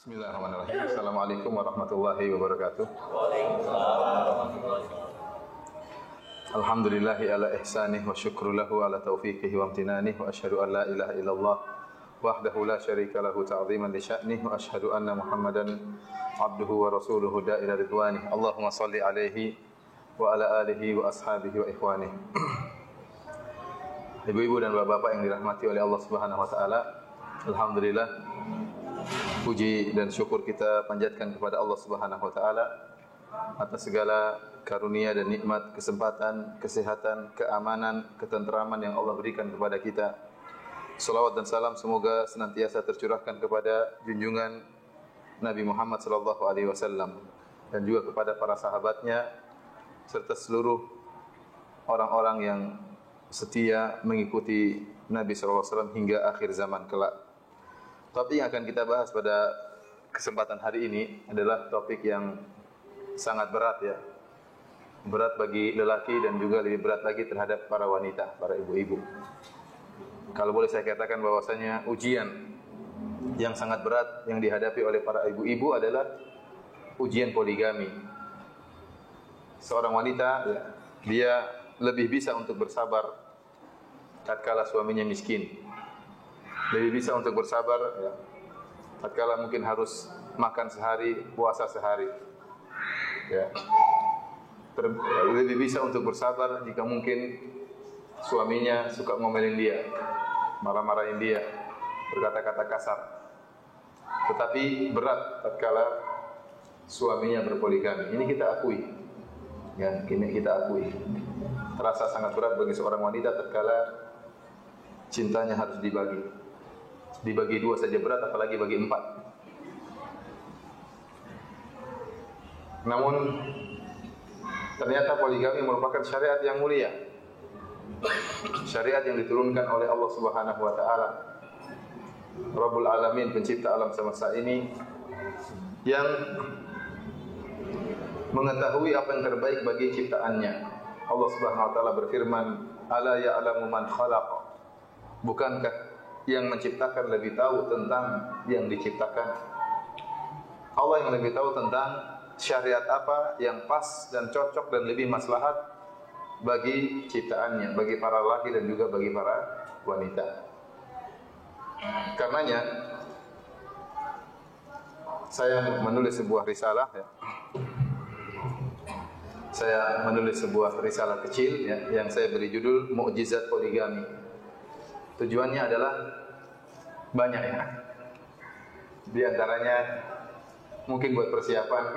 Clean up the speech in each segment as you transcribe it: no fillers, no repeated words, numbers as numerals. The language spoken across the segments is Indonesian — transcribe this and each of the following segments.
Bismillahirrahmanirrahim. Assalamualaikum warahmatullahi wabarakatuh. Alhamdulillahi ala ihsanih wa syukru lahu ala taufiqihi wa amtinanih wa asyhadu an la ilaha illallah wahdahu la syarika lahu ta'ziman li sya'nih wa asyhadu anna Muhammadan abduhu wa rasuluhu da'ila ridwanih. Allahumma salli alaihi wa ala alihi wa ashabihi wa ikhwanih. Ibu-ibu dan bapak-bapak yang dirahmati oleh Allah Subhanahu wa taala, alhamdulillah puji dan syukur kita panjatkan kepada Allah Subhanahu wa taala atas segala karunia dan nikmat, kesempatan, kesehatan, keamanan, ketenteraman yang Allah berikan kepada kita. Salawat dan salam semoga senantiasa tercurahkan kepada junjungan Nabi Muhammad sallallahu alaihi wasallam dan juga kepada para sahabatnya serta seluruh orang-orang yang setia mengikuti Nabi sallallahu alaihi wasallam hingga akhir zaman kelak. Topik yang akan kita bahas pada kesempatan hari ini adalah topik yang sangat berat ya. Berat bagi lelaki dan juga lebih berat lagi terhadap para wanita, para ibu-ibu. Kalau boleh saya katakan bahwasanya ujian yang sangat berat yang dihadapi oleh para ibu-ibu adalah ujian poligami. Seorang wanita ya, dia lebih bisa untuk bersabar tatkala suaminya miskin. Lebih bisa untuk bersabar ya, tatkala mungkin harus makan sehari, puasa sehari ya. Lebih bisa untuk bersabar jika mungkin suaminya suka ngomelin dia, marah-marahin dia, berkata-kata kasar. Tetapi berat tatkala suaminya berpoligami. Ini kita akui ya, ini kita akui. Terasa sangat berat bagi seorang wanita tatkala cintanya harus dibagi. Dibagi dua saja berat, apalagi bagi empat. Namun ternyata poligami merupakan syariat yang mulia, syariat yang diturunkan oleh Allah Subhanahu wa taala, Rabbul Alamin, pencipta alam semesta ini, yang mengetahui apa yang terbaik bagi ciptaannya. Allah Subhanahu wa taala berfirman, "Ala ya'lamu man khalaq?" Bukankah yang menciptakan lebih tahu tentang yang diciptakan? Allah yang lebih tahu tentang syariat apa yang pas dan cocok dan lebih maslahat bagi ciptaannya, bagi para laki dan juga bagi para wanita. Karenanya saya menulis sebuah risalah ya. Saya menulis sebuah risalah kecil ya, yang saya beri judul Mukjizat Poligami. Tujuannya adalah banyak ya. Di antaranya mungkin buat persiapan.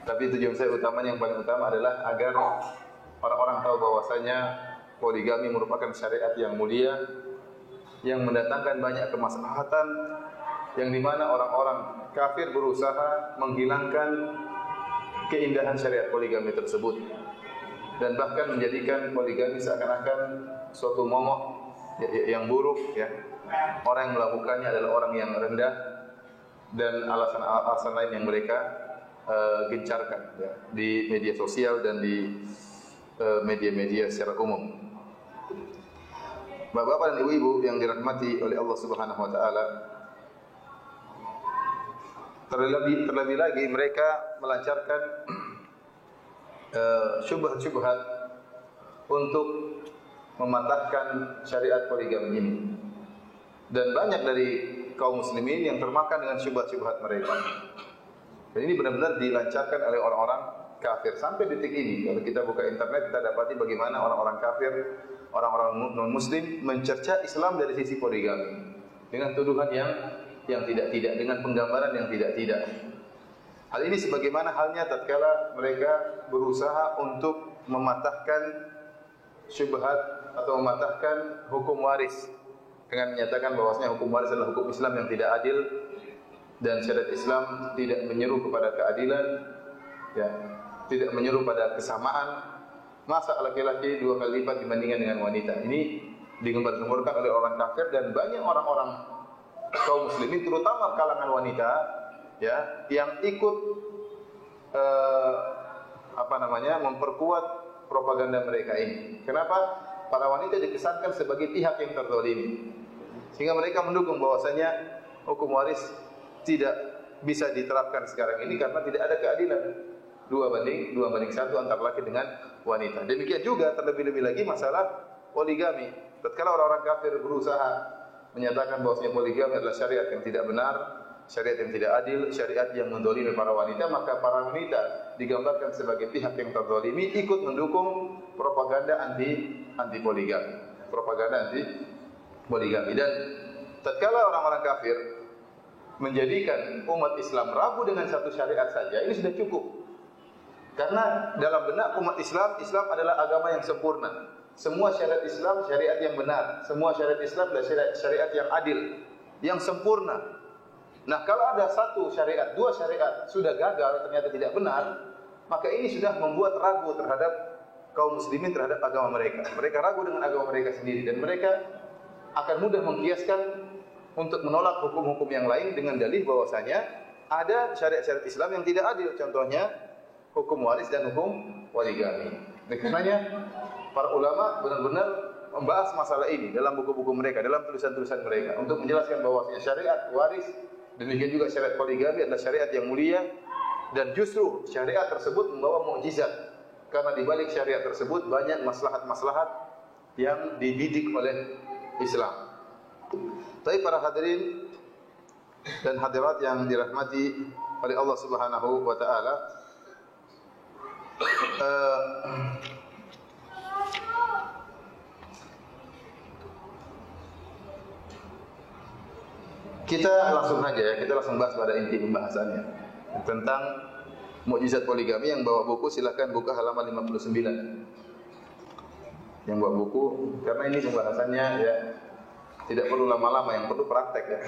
Tapi tujuan saya utamanya, yang paling utama adalah agar orang-orang tahu bahwasanya poligami merupakan syariat yang mulia, yang mendatangkan banyak kemaslahatan, yang dimana orang-orang kafir berusaha menghilangkan keindahan syariat poligami tersebut dan bahkan menjadikan poligami seakan-akan suatu momok yang buruk ya. Orang yang melakukannya adalah orang yang rendah dan alasan-alasan lain yang mereka gencarkan ya, di media sosial dan di media-media secara umum. Bapak-bapak dan ibu-ibu yang dirahmati oleh Allah Subhanahu wa taala, terlebih lagi mereka melancarkan syubhat-syubhat untuk mematahkan syariat poligami ini. Dan banyak dari kaum muslimin yang termakan dengan syubhat-syubhat mereka. Dan ini benar-benar dilancarkan oleh orang-orang kafir sampai detik ini. Kalau kita buka internet, kita dapati bagaimana orang-orang kafir, orang-orang non-muslim mencerca Islam dari sisi poligami dengan tuduhan yang tidak-tidak, dengan penggambaran yang tidak-tidak. Hal ini sebagaimana halnya tatkala mereka berusaha untuk mematahkan syubhat atau mematahkan hukum waris dengan menyatakan bahwasanya hukum waris adalah hukum Islam yang tidak adil dan syariat Islam tidak menyeru kepada keadilan ya, tidak menyeru pada kesamaan. Masa laki-laki 2 kali lipat dibandingkan dengan wanita? Ini digembar-gemborkan oleh orang kafir dan banyak orang-orang kaum muslimin, terutama kalangan wanita ya, yang ikut memperkuat propaganda mereka ini. Kenapa? Para wanita dikesankan sebagai pihak yang terzalimi, sehingga mereka mendukung bahwasanya hukum waris tidak bisa diterapkan sekarang ini karena tidak ada keadilan 2 banding 1 antara laki dengan wanita. Demikian juga terlebih-lebih lagi masalah poligami. Tatkala orang-orang kafir berusaha menyatakan bahwasanya poligami adalah syariat yang tidak benar, syariat yang tidak adil, syariat yang mendolimi para wanita, maka para wanita digambarkan sebagai pihak yang terzalimi, ikut mendukung propaganda anti poligami. Propaganda anti poligami. Dan tatkala orang-orang kafir menjadikan umat Islam ragu dengan satu syariat saja, ini sudah cukup. Karena dalam benak umat Islam, Islam adalah agama yang sempurna. Semua syariat Islam syariat yang benar. Semua syariat Islam adalah syariat yang adil, yang sempurna. Nah, kalau ada satu syariat, 2 syariat sudah gagal, ternyata tidak benar, maka ini sudah membuat ragu terhadap kaum muslimin terhadap agama mereka. Mereka ragu dengan agama mereka sendiri dan mereka akan mudah mengkiaskan untuk menolak hukum-hukum yang lain dengan dalih bahwasanya ada syariat-syariat Islam yang tidak adil. Contohnya hukum waris dan hukum poligami. Karenanya para ulama benar-benar membahas masalah ini dalam buku-buku mereka, dalam tulisan-tulisan mereka untuk menjelaskan bahwasanya syariat waris demikian juga syariat poligami adalah syariat yang mulia dan justru syariat tersebut membawa mukjizat karena di balik syariat tersebut banyak maslahat-maslahat yang dibidik oleh Islam. Tapi para hadirin dan hadirat yang dirahmati oleh Allah Subhanahu wa taala, kita langsung saja ya, kita langsung bahas pada inti pembahasannya tentang mukjizat poligami. Yang bawa buku silakan buka halaman 59. Yang bawa buku, karena ini pembahasannya ya tidak perlu lama-lama, yang perlu praktek ya.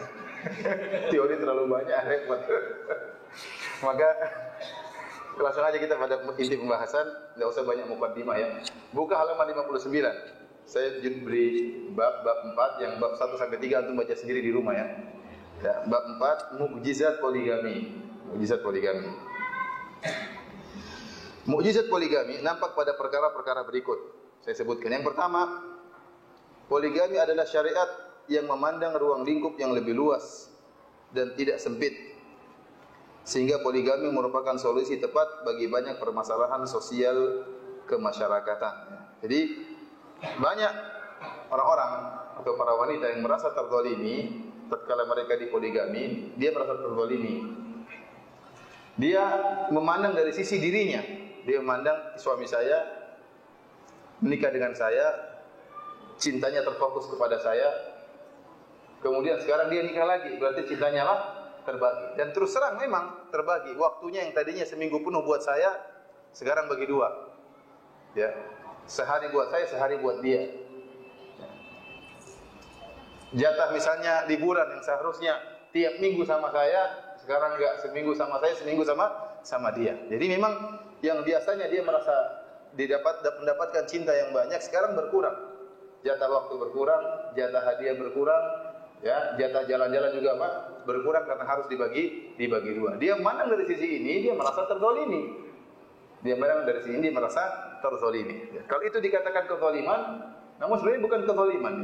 Teori terlalu banyak, repot. Maka langsung aja kita pada inti pembahasan, tidak usah banyak mukaddimah ya. Buka halaman 59. Saya beri bab 4, yang bab 1 sampai 3 antum baca sendiri di rumah ya. Ya, bab 4 mukjizat poligami. Mukjizat poligami. Mukjizat poligami nampak pada perkara-perkara berikut. Saya sebutkan. Yang pertama, poligami adalah syariat yang memandang ruang lingkup yang lebih luas dan tidak sempit. Sehingga poligami merupakan solusi tepat bagi banyak permasalahan sosial kemasyarakatan. Jadi banyak orang-orang atau para wanita yang merasa terzalimi tatkala mereka dipoligami, dia merasa terzalimi. Dia memandang dari sisi dirinya. Dia memandang suami saya menikah dengan saya, cintanya terfokus kepada saya. Kemudian sekarang dia nikah lagi, berarti cintanya lah terbagi. Dan terus terang memang terbagi. Waktunya yang tadinya seminggu penuh buat saya, sekarang bagi 2. Ya. Sehari buat saya, sehari buat dia. Jatah misalnya liburan yang seharusnya tiap minggu sama saya, sekarang enggak, seminggu sama saya, seminggu sama dia. Jadi memang yang biasanya dia merasa mendapatkan cinta yang banyak, sekarang berkurang. Jatah waktu berkurang, jatah hadiah berkurang, ya, jatah jalan-jalan juga apa? Berkurang karena harus dibagi 2. Dia memandang dari sisi ini, dia merasa terzalimi. Dia memandang dari sisi ini, dia merasa terzalimi. Ya. Kalau itu dikatakan kezaliman, namun sebenarnya bukan kezaliman.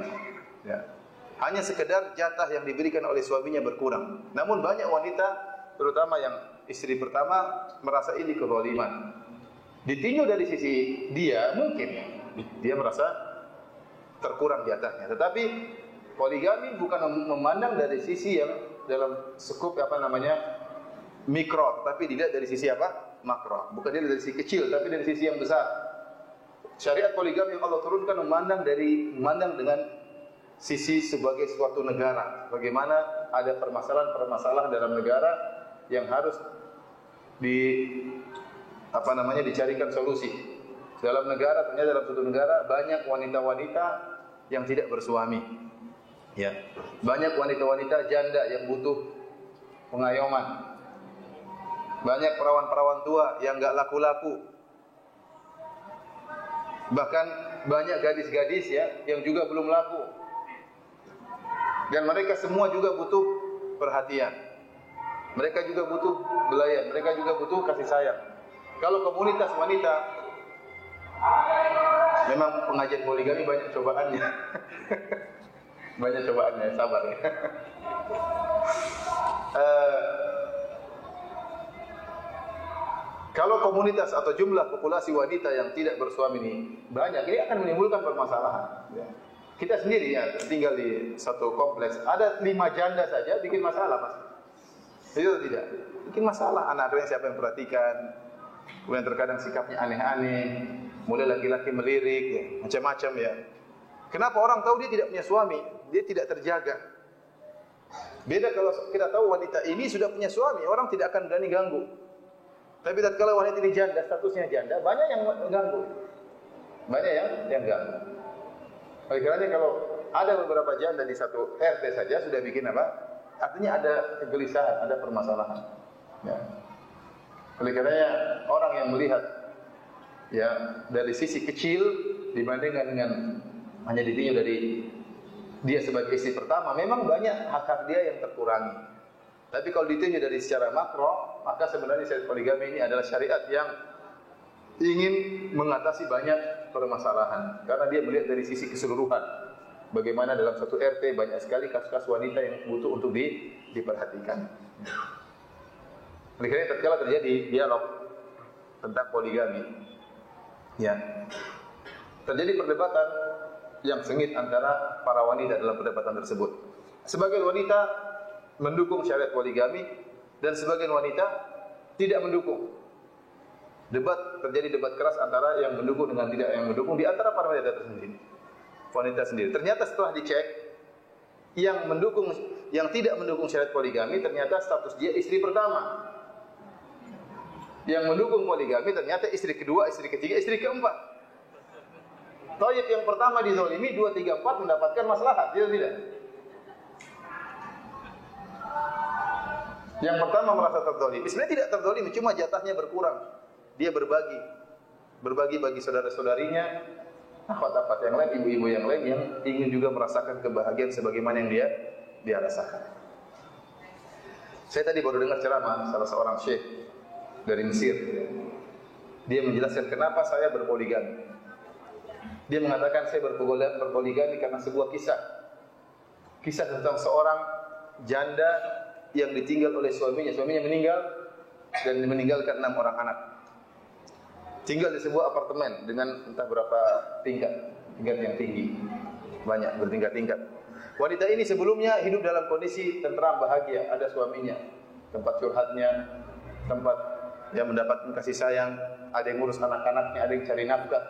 Ya. Hanya sekedar jatah yang diberikan oleh suaminya berkurang. Namun banyak wanita, terutama yang istri pertama, merasa ini kezaliman. Ditinjau dari sisi dia, mungkin dia merasa terkurang jatahnya. Tetapi poligami bukan memandang dari sisi yang dalam skup mikro, tapi dilihat dari sisi makro. Bukan dilihat dari sisi kecil, tapi dari sisi yang besar. Syariat poligami yang Allah turunkan memandang dengan sisi sebagai suatu negara. Bagaimana ada permasalahan dalam negara yang harus dicarikan solusi. Dalam negara, ternyata dalam suatu negara banyak wanita-wanita yang tidak bersuami. Ya. Banyak wanita-wanita janda yang butuh pengayoman. Banyak perawan-perawan tua yang enggak laku-laku. Bahkan banyak gadis-gadis ya yang juga belum laku. Dan mereka semua juga butuh perhatian. Mereka juga butuh belayan, mereka juga butuh kasih sayang. Kalau komunitas wanita, memang pengajian poligami banyak cobaannya. Banyak cobaannya, sabar ya. eh, kalau komunitas atau jumlah populasi wanita yang tidak bersuami ini banyak, ini akan menimbulkan permasalahan. Ya. Kita sendiri ya tinggal di satu kompleks, ada 5 janda saja bikin masalah pasti. Itu tidak? Bikin masalah. Anak-anaknya siapa yang perhatikan? Kemudian terkadang sikapnya aneh-aneh, mulai laki-laki melirik, ya, macam-macam ya. Kenapa orang tahu dia tidak punya suami, dia tidak terjaga. Beda kalau kita tahu wanita ini sudah punya suami, orang tidak akan berani ganggu. Tapi tatkala wanita ini janda, statusnya janda, banyak yang mengganggu. Banyak yang ganggu. Oleh karenanya kalau ada beberapa janda di satu RT saja sudah bikin apa? Artinya ada kegelisahan, ada permasalahan. Ya. Oleh karenanya orang yang melihat ya dari sisi kecil dibandingkan dengan hanya ditinjau dari dia sebagai istri pertama, memang banyak hak-hak dia yang terkurangi. Tapi kalau ditinjau dari secara makro, maka sebenarnya syariat poligami ini adalah syariat yang ingin mengatasi banyak permasalahan. Karena dia melihat dari sisi keseluruhan. Bagaimana dalam satu RT banyak sekali kasus-kasus wanita yang butuh untuk diperhatikan. Oleh karena tatkala terjadi dialog tentang poligami, ya, terjadi perdebatan yang sengit antara para wanita dalam perdebatan tersebut. Sebagian wanita mendukung syariat poligami dan sebagian wanita tidak mendukung. Terjadi debat keras antara yang mendukung dengan tidak yang mendukung di antara para wanita sendiri. Ternyata setelah dicek, yang tidak mendukung syariat poligami ternyata status dia istri pertama. Yang mendukung poligami ternyata istri kedua, istri ketiga, istri keempat. Thayyib yang pertama dizalimi, 2, 3, 4 mendapatkan maslahat, tidak? Yang pertama merasa terzalimi. Sebenarnya tidak terzalimi, cuma jatahnya berkurang. Dia berbagi bagi saudara-saudarinya, akhwat-akhwat yang lain, ibu-ibu yang lain yang ingin juga merasakan kebahagiaan sebagaimana yang dia rasakan. Saya tadi baru dengar ceramah salah seorang syekh dari Mesir. Dia menjelaskan kenapa saya berpoligami. Dia mengatakan saya berpoligami karena sebuah kisah. Kisah tentang seorang janda yang ditinggal oleh suaminya. Suaminya meninggal dan meninggalkan 6 orang anak. Tinggal di sebuah apartemen dengan entah berapa tingkat yang tinggi. Banyak, bertingkat-tingkat. Wanita ini sebelumnya hidup dalam kondisi tentram, bahagia. Ada suaminya, tempat curhatnya, tempat dia mendapatkan kasih sayang. Ada yang ngurus anak-anaknya, ada yang cari nafkah.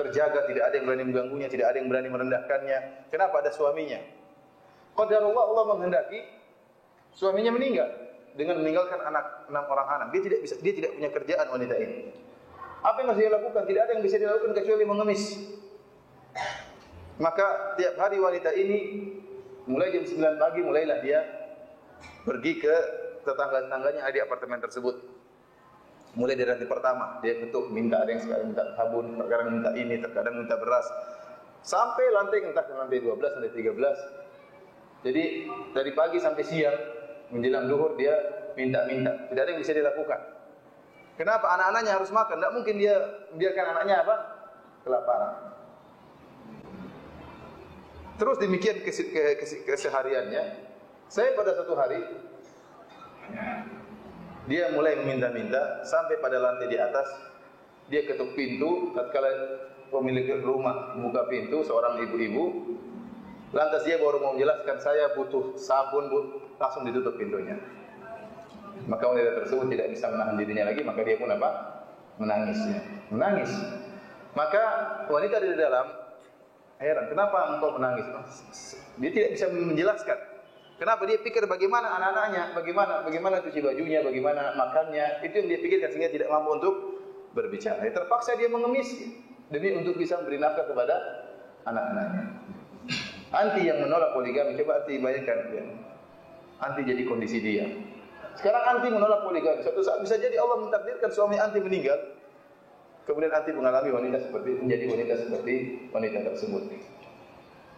Terjaga, tidak ada yang berani mengganggunya, tidak ada yang berani merendahkannya. Kenapa? Ada suaminya. Qadarullah, Allah menghendaki suaminya meninggal dengan meninggalkan 6 orang anak. Dia tidak punya kerjaan wanita ini. Apa yang harus dia lakukan? Tidak ada yang bisa dilakukan kecuali mengemis. Maka tiap hari wanita ini mulai jam 9 pagi mulailah dia pergi ke tetangga-tetangganya di apartemen tersebut. Mulai dari lantai pertama, dia ketuk, minta, ada yang sekarang minta sabun, terkadang minta ini, terkadang minta beras. Sampai lantai entah ke lantai 12, lantai 13. Jadi dari pagi sampai siang menjelang zuhur dia minta-minta. Tidak ada yang bisa dilakukan. Kenapa? Anak-anaknya harus makan. Tidak mungkin dia biarkan anaknya apa? Kelaparan. Terus demikian kesehariannya. Saya pada satu hari dia mulai meminta-minta sampai pada lantai di atas. Dia ketuk pintu. Tatkala pemilik rumah buka pintu, seorang ibu-ibu. Lantas dia baru mau menjelaskan, saya butuh sabun, langsung ditutup pintunya. Maka wanita tersebut tidak bisa menahan dirinya lagi, maka dia pun apa? Menangis. Maka wanita di dalam heran, kenapa engkau menangis? Dia tidak bisa menjelaskan. Kenapa? Dia pikir bagaimana anak-anaknya, bagaimana cuci bajunya, bagaimana makannya. Itu yang dia pikirkan sehingga tidak mampu untuk berbicara. Terpaksa dia mengemis demi untuk bisa memberi nafkah kepada anak-anaknya. Anti yang menolak poligami, coba anti bayangkan ya. Anti jadi kondisi dia. Sekarang anti menolak poligami. Suatu saat bisa jadi Allah mentakdirkan suami anti meninggal. Kemudian anti mengalami menjadi wanita seperti wanita tersebut.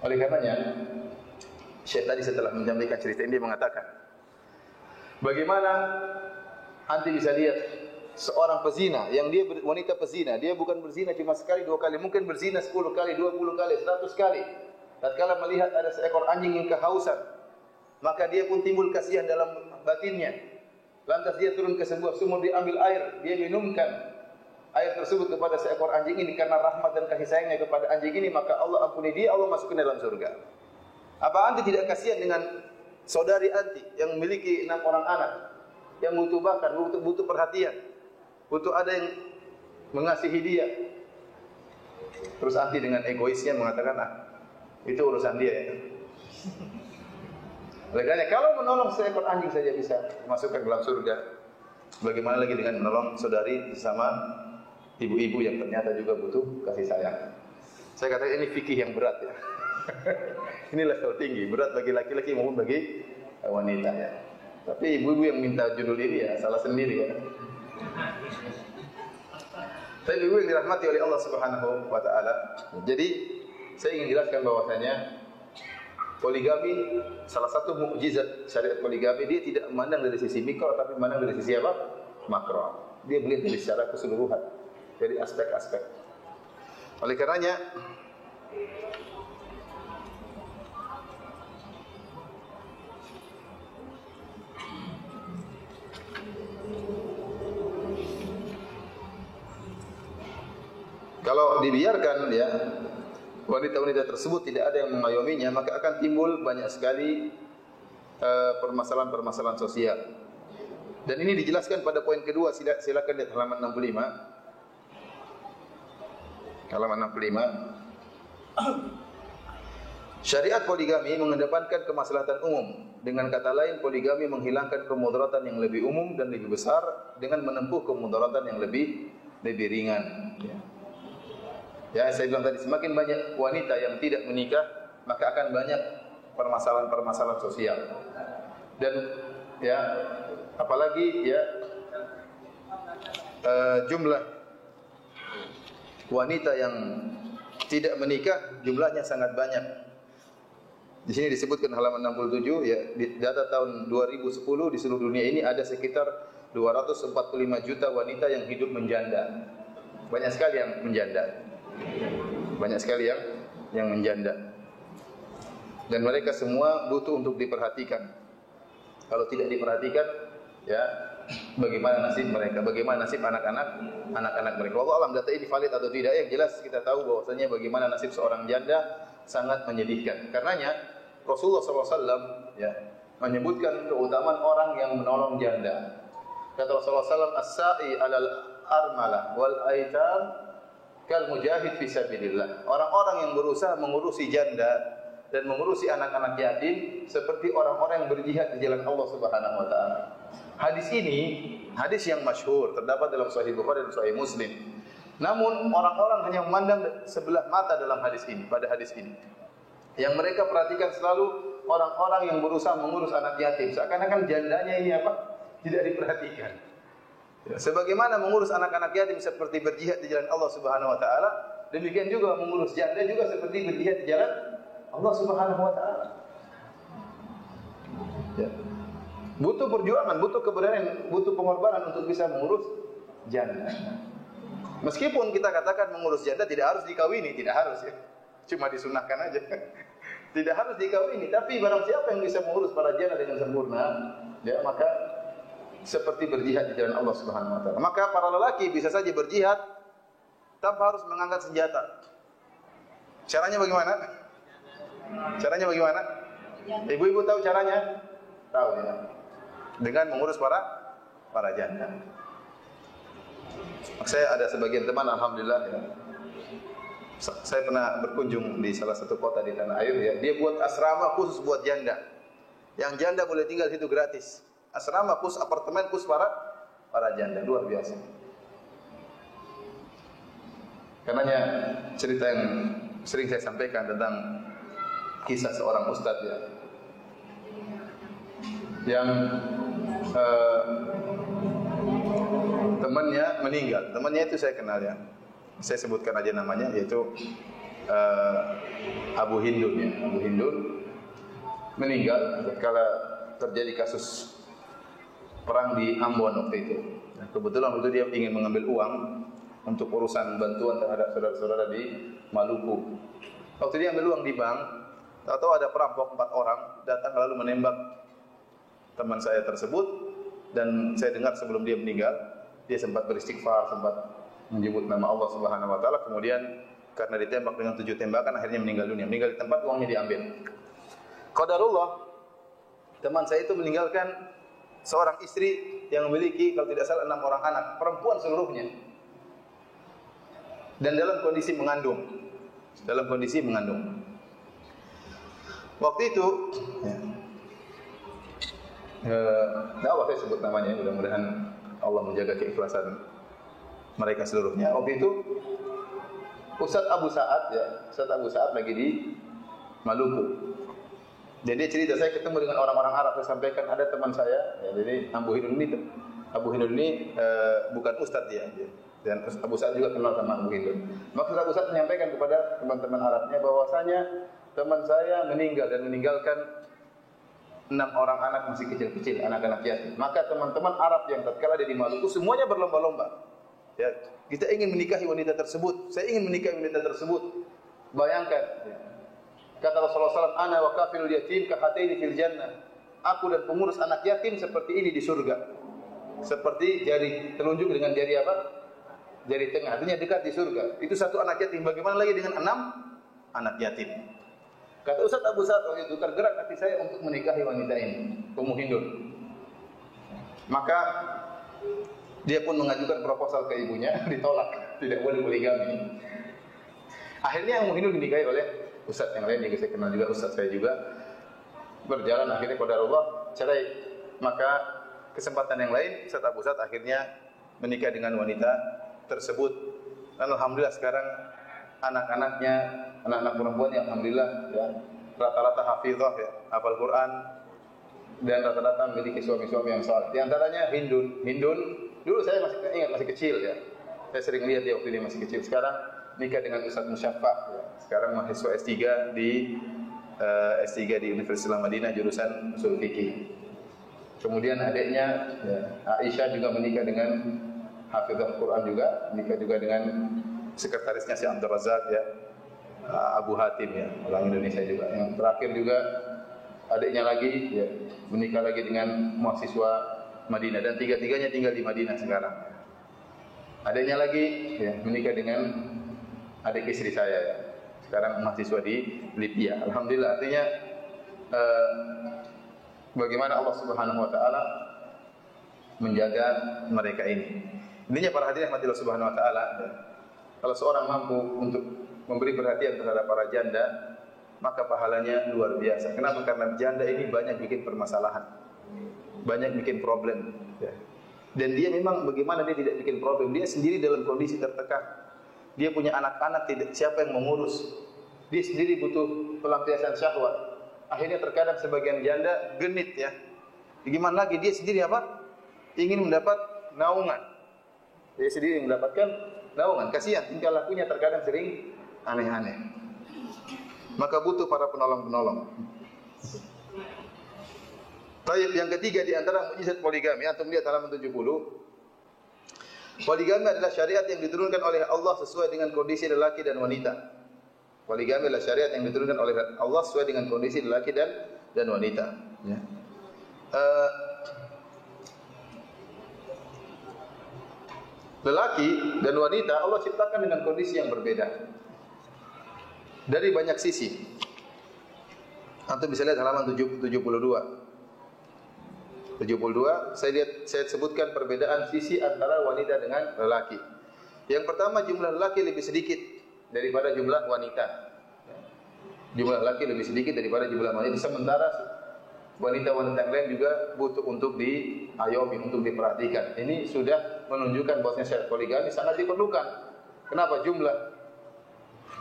Oleh karenanya, Syekh tadi setelah menyampaikan cerita ini dia mengatakan, bagaimana anti bisa lihat seorang pezina yang dia wanita pezina, dia bukan berzina cuma sekali, 2 kali, mungkin berzina 10 kali, 20 kali, 100 kali. Tatkala melihat ada seekor anjing yang kehausan, maka dia pun timbul kasihan dalam batinnya. Lantas dia turun ke sebuah sumur, dia ambil air, dia minumkan air tersebut kepada seekor anjing ini karena rahmat dan kasih sayangnya kepada anjing ini, maka Allah ampuni dia, Allah masukkan dalam surga. Apa anti tidak kasihan dengan saudari anti yang memiliki 6 orang anak, yang butuh makan, butuh perhatian, butuh ada yang mengasihi dia? Terus anti dengan egoisnya mengatakan, itu urusan dia ya. Oleh karena kalau menolong seekor anjing saja bisa masukkan dalam surga, bagaimana lagi dengan menolong saudari sesama ibu-ibu yang ternyata juga butuh kasih sayang. Saya katakan ini fikih yang berat ya. Ini level tinggi, berat bagi laki-laki maupun bagi wanita ya. Tapi ibu-ibu yang minta judul ini ya salah sendiri ya. Tapi ibu yang dirahmati oleh Allah Subhanahu wa taala. Jadi saya ingin jelaskan bahwasanya poligami salah satu mukjizat syariat poligami, dia tidak memandang dari sisi mikro tapi memandang dari sisi apa? Makro. Dia melihat dari secara keseluruhan, dari aspek-aspek. Oleh karenanya kalau dibiarkan ya wanita-wanita tersebut tidak ada yang mengayominya, maka akan timbul banyak sekali permasalahan-permasalahan sosial. Dan ini dijelaskan pada poin kedua, silakan lihat halaman 65. Halaman 65. Syariat poligami mengedepankan kemaslahatan umum. Dengan kata lain, poligami menghilangkan kemudaratan yang lebih umum dan lebih besar dengan menempuh kemudaratan yang lebih ringan. Ya, saya bilang tadi, semakin banyak wanita yang tidak menikah, maka akan banyak permasalahan-permasalahan sosial. Dan ya, apalagi ya jumlah wanita yang tidak menikah jumlahnya sangat banyak. Di sini disebutkan halaman 67 ya, di data tahun 2010 di seluruh dunia ini ada sekitar 245 juta wanita yang hidup menjanda. Banyak sekali yang menjanda. Banyak sekali yang menjanda. Dan mereka semua butuh untuk diperhatikan. Kalau tidak diperhatikan, ya bagaimana nasib mereka? Bagaimana nasib anak-anak mereka? Wallahu alam data ini valid atau tidak? Yang jelas kita tahu bahwasanya bagaimana nasib seorang janda sangat menyedihkan. Karenanya Rasulullah SAW ya menyebutkan keutamaan orang yang menolong janda. Kata Rasulullah SAW, as-sa'i alal armalah wal aitam kal mujahid fi sabilillah. Orang-orang yang berusaha mengurusi janda dan mengurusi anak-anak yatim seperti orang-orang yang berjihad di jalan Allah Subhanahu wa taala. Hadis ini hadis yang masyhur, terdapat dalam Sahih Bukhari dan Sahih Muslim. Namun orang-orang hanya memandang sebelah mata dalam hadis ini, pada hadis ini. Yang mereka perhatikan selalu orang-orang yang berusaha mengurus anak yatim, seakan-akan jandanya ini apa? Tidak diperhatikan. Ya, sebagaimana mengurus anak-anak yatim seperti berjihad di jalan Allah Subhanahu wa taala, demikian juga mengurus janda juga seperti berjihad di jalan Allah Subhanahu wa taala. Ya. Butuh perjuangan, butuh keberanian, butuh pengorbanan untuk bisa mengurus janda. Meskipun kita katakan mengurus janda tidak harus dikawini, tidak harus ya. Cuma disunahkan aja. Tidak harus dikawini, tapi barang siapa yang bisa mengurus para janda dengan sempurna, ya maka seperti berjihad di jalan Allah Subhanahu wa taala. Maka para lelaki bisa saja berjihad tanpa harus mengangkat senjata. Caranya bagaimana? Caranya bagaimana? Ibu-ibu tahu caranya? Tahu ya. Dengan mengurus para janda. Saya ada sebagian teman alhamdulillah ya. Saya pernah berkunjung di salah satu kota di tanah air ya. Dia buat asrama khusus buat janda. Yang janda boleh tinggal di situ gratis. Asrama khusus, apartemen khusus para janda, luar biasa. Karenanya cerita yang sering saya sampaikan tentang kisah seorang ustadz ya, yang temannya meninggal. Temannya itu saya kenal ya. Saya sebutkan aja namanya, yaitu Abu Hindun ya. Abu Hindun meninggal tatkala terjadi kasus perang di Ambon waktu itu. Kebetulan waktu itu dia ingin mengambil uang untuk urusan bantuan terhadap saudara-saudara di Maluku. Waktu dia ambil uang di bank, Tahu-tahu ada perampok 4 orang datang lalu menembak teman saya tersebut, dan saya dengar sebelum dia meninggal, dia sempat beristighfar, sempat menyebut nama Allah Subhanahu wa taala, kemudian karena ditembak dengan 7 tembakan akhirnya meninggal dunia. Meninggal di tempat, uangnya diambil. Qadarullah, teman saya itu meninggalkan seorang istri yang memiliki kalau tidak salah 6 orang anak, perempuan seluruhnya. Dan dalam kondisi mengandung. Dalam kondisi mengandung. Waktu itu tidak apa saya sebut namanya, mudah-mudahan Allah menjaga keikhlasan mereka seluruhnya. Waktu itu Ustaz Abu Sa'ad lagi di Maluku. Jadi dia cerita, saya ketemu dengan orang-orang Arab, saya sampaikan ada teman saya, ya, jadi Abu Hindun ini bukan Ustaz dia. Dan Abu Sa'ad juga kenal sama Abu Hindun. Maka Abu Sa'ad menyampaikan kepada teman-teman Arabnya bahwasanya teman saya meninggal dan meninggalkan 6 orang anak masih kecil-kecil, anak-anak yatim. Maka teman-teman Arab yang tatkala ada di Maluku semuanya berlomba-lomba. Ya, kita ingin menikahi wanita tersebut. Saya ingin menikahi wanita tersebut. Bayangkan. Ya. Kata Rasulullah SAW, "Ana wa kafilul yatim kahataini fil jannah." Aku dan pengurus anak yatim seperti ini di surga. Seperti jari telunjuk dengan jari apa? Jari tengah. Artinya dekat di surga. Itu satu anak yatim. Bagaimana lagi dengan 6 anak yatim? Kata Ustaz Abu Sa'ad waktu itu, tergerak hati saya untuk menikahi wanita ini, Ummu Hindun. Maka dia pun mengajukan proposal ke ibunya, ditolak, tidak boleh poligami. Akhirnya Ummu Hindun dinikahi oleh Ustaz yang lain, yang saya kenal juga, Ustaz saya juga. Berjalan akhirnya qadarullah cerai. Maka kesempatan yang lain Ustaz Abu Sa'ad akhirnya menikah dengan wanita tersebut. Dan alhamdulillah sekarang anak-anaknya, anak-anak perempuan yang alhamdulillah ya, rata-rata hafizah ya, hafal Quran, dan rata-rata memiliki suami-suami yang saleh. Di antaranya Hindun dulu saya masih ingat, masih kecil ya. Saya sering lihat dia waktu dia masih kecil. Sekarang nikah dengan Ustaz Musyaffa ya. Sekarang mahasiswa S3 di Universitas Islam Madinah jurusan Ushul Fiqih. Kemudian adiknya ya, Aisyah juga menikah dengan hafizah Quran juga, menikah juga dengan sekretarisnya si Abdul Razak ya, Abu Hatim ya, orang Indonesia juga. Yang terakhir juga adiknya lagi ya, menikah lagi dengan mahasiswa Madinah, dan tiga-tiganya tinggal di Madinah sekarang. Adiknya lagi ya, menikah dengan adik istri saya ya, sekarang mahasiswa di Libya. Alhamdulillah, artinya bagaimana Allah Subhanahu wa taala menjaga mereka ini. Intinya para hadirin rahmatillah Subhanahu wa taala, kalau seorang mampu untuk memberi perhatian terhadap para janda, maka pahalanya luar biasa. Kenapa? Karena janda ini banyak bikin permasalahan, banyak bikin problem. Dan dia memang bagaimana dia tidak bikin problem? Dia sendiri dalam kondisi tertekan. Dia punya anak-anak, tidak siapa yang mengurus. Dia sendiri butuh pelampiasan syahwat. Akhirnya terkadang sebagian janda genit ya. Gimana lagi? Dia sendiri apa? Ingin mendapat naungan. Dia sendiri mendapatkan naungan. Kasihan, tingkah lakunya terkadang sering aneh-aneh. Maka butuh para penolong-penolong. Taib yang ketiga di antara mukjizat poligami, antum lihat halaman 70. Poligami adalah syariat yang diturunkan oleh Allah sesuai dengan kondisi lelaki dan wanita. Poligami adalah syariat yang diturunkan oleh Allah sesuai dengan kondisi lelaki dan wanita. Ya. Lelaki dan wanita Allah ciptakan dengan kondisi yang berbeda dari banyak sisi. Antum bisa lihat halaman 72. 72, saya sebutkan perbedaan sisi antara wanita dengan lelaki. Yang pertama, jumlah lelaki lebih sedikit daripada jumlah wanita. Jumlah lelaki lebih sedikit daripada jumlah wanita. Sementara wanita-wanita yang lain juga butuh untuk diayomi, untuk diperhatikan. Ini sudah menunjukkan bahwasanya syariat poligami sangat diperlukan. Kenapa? Jumlah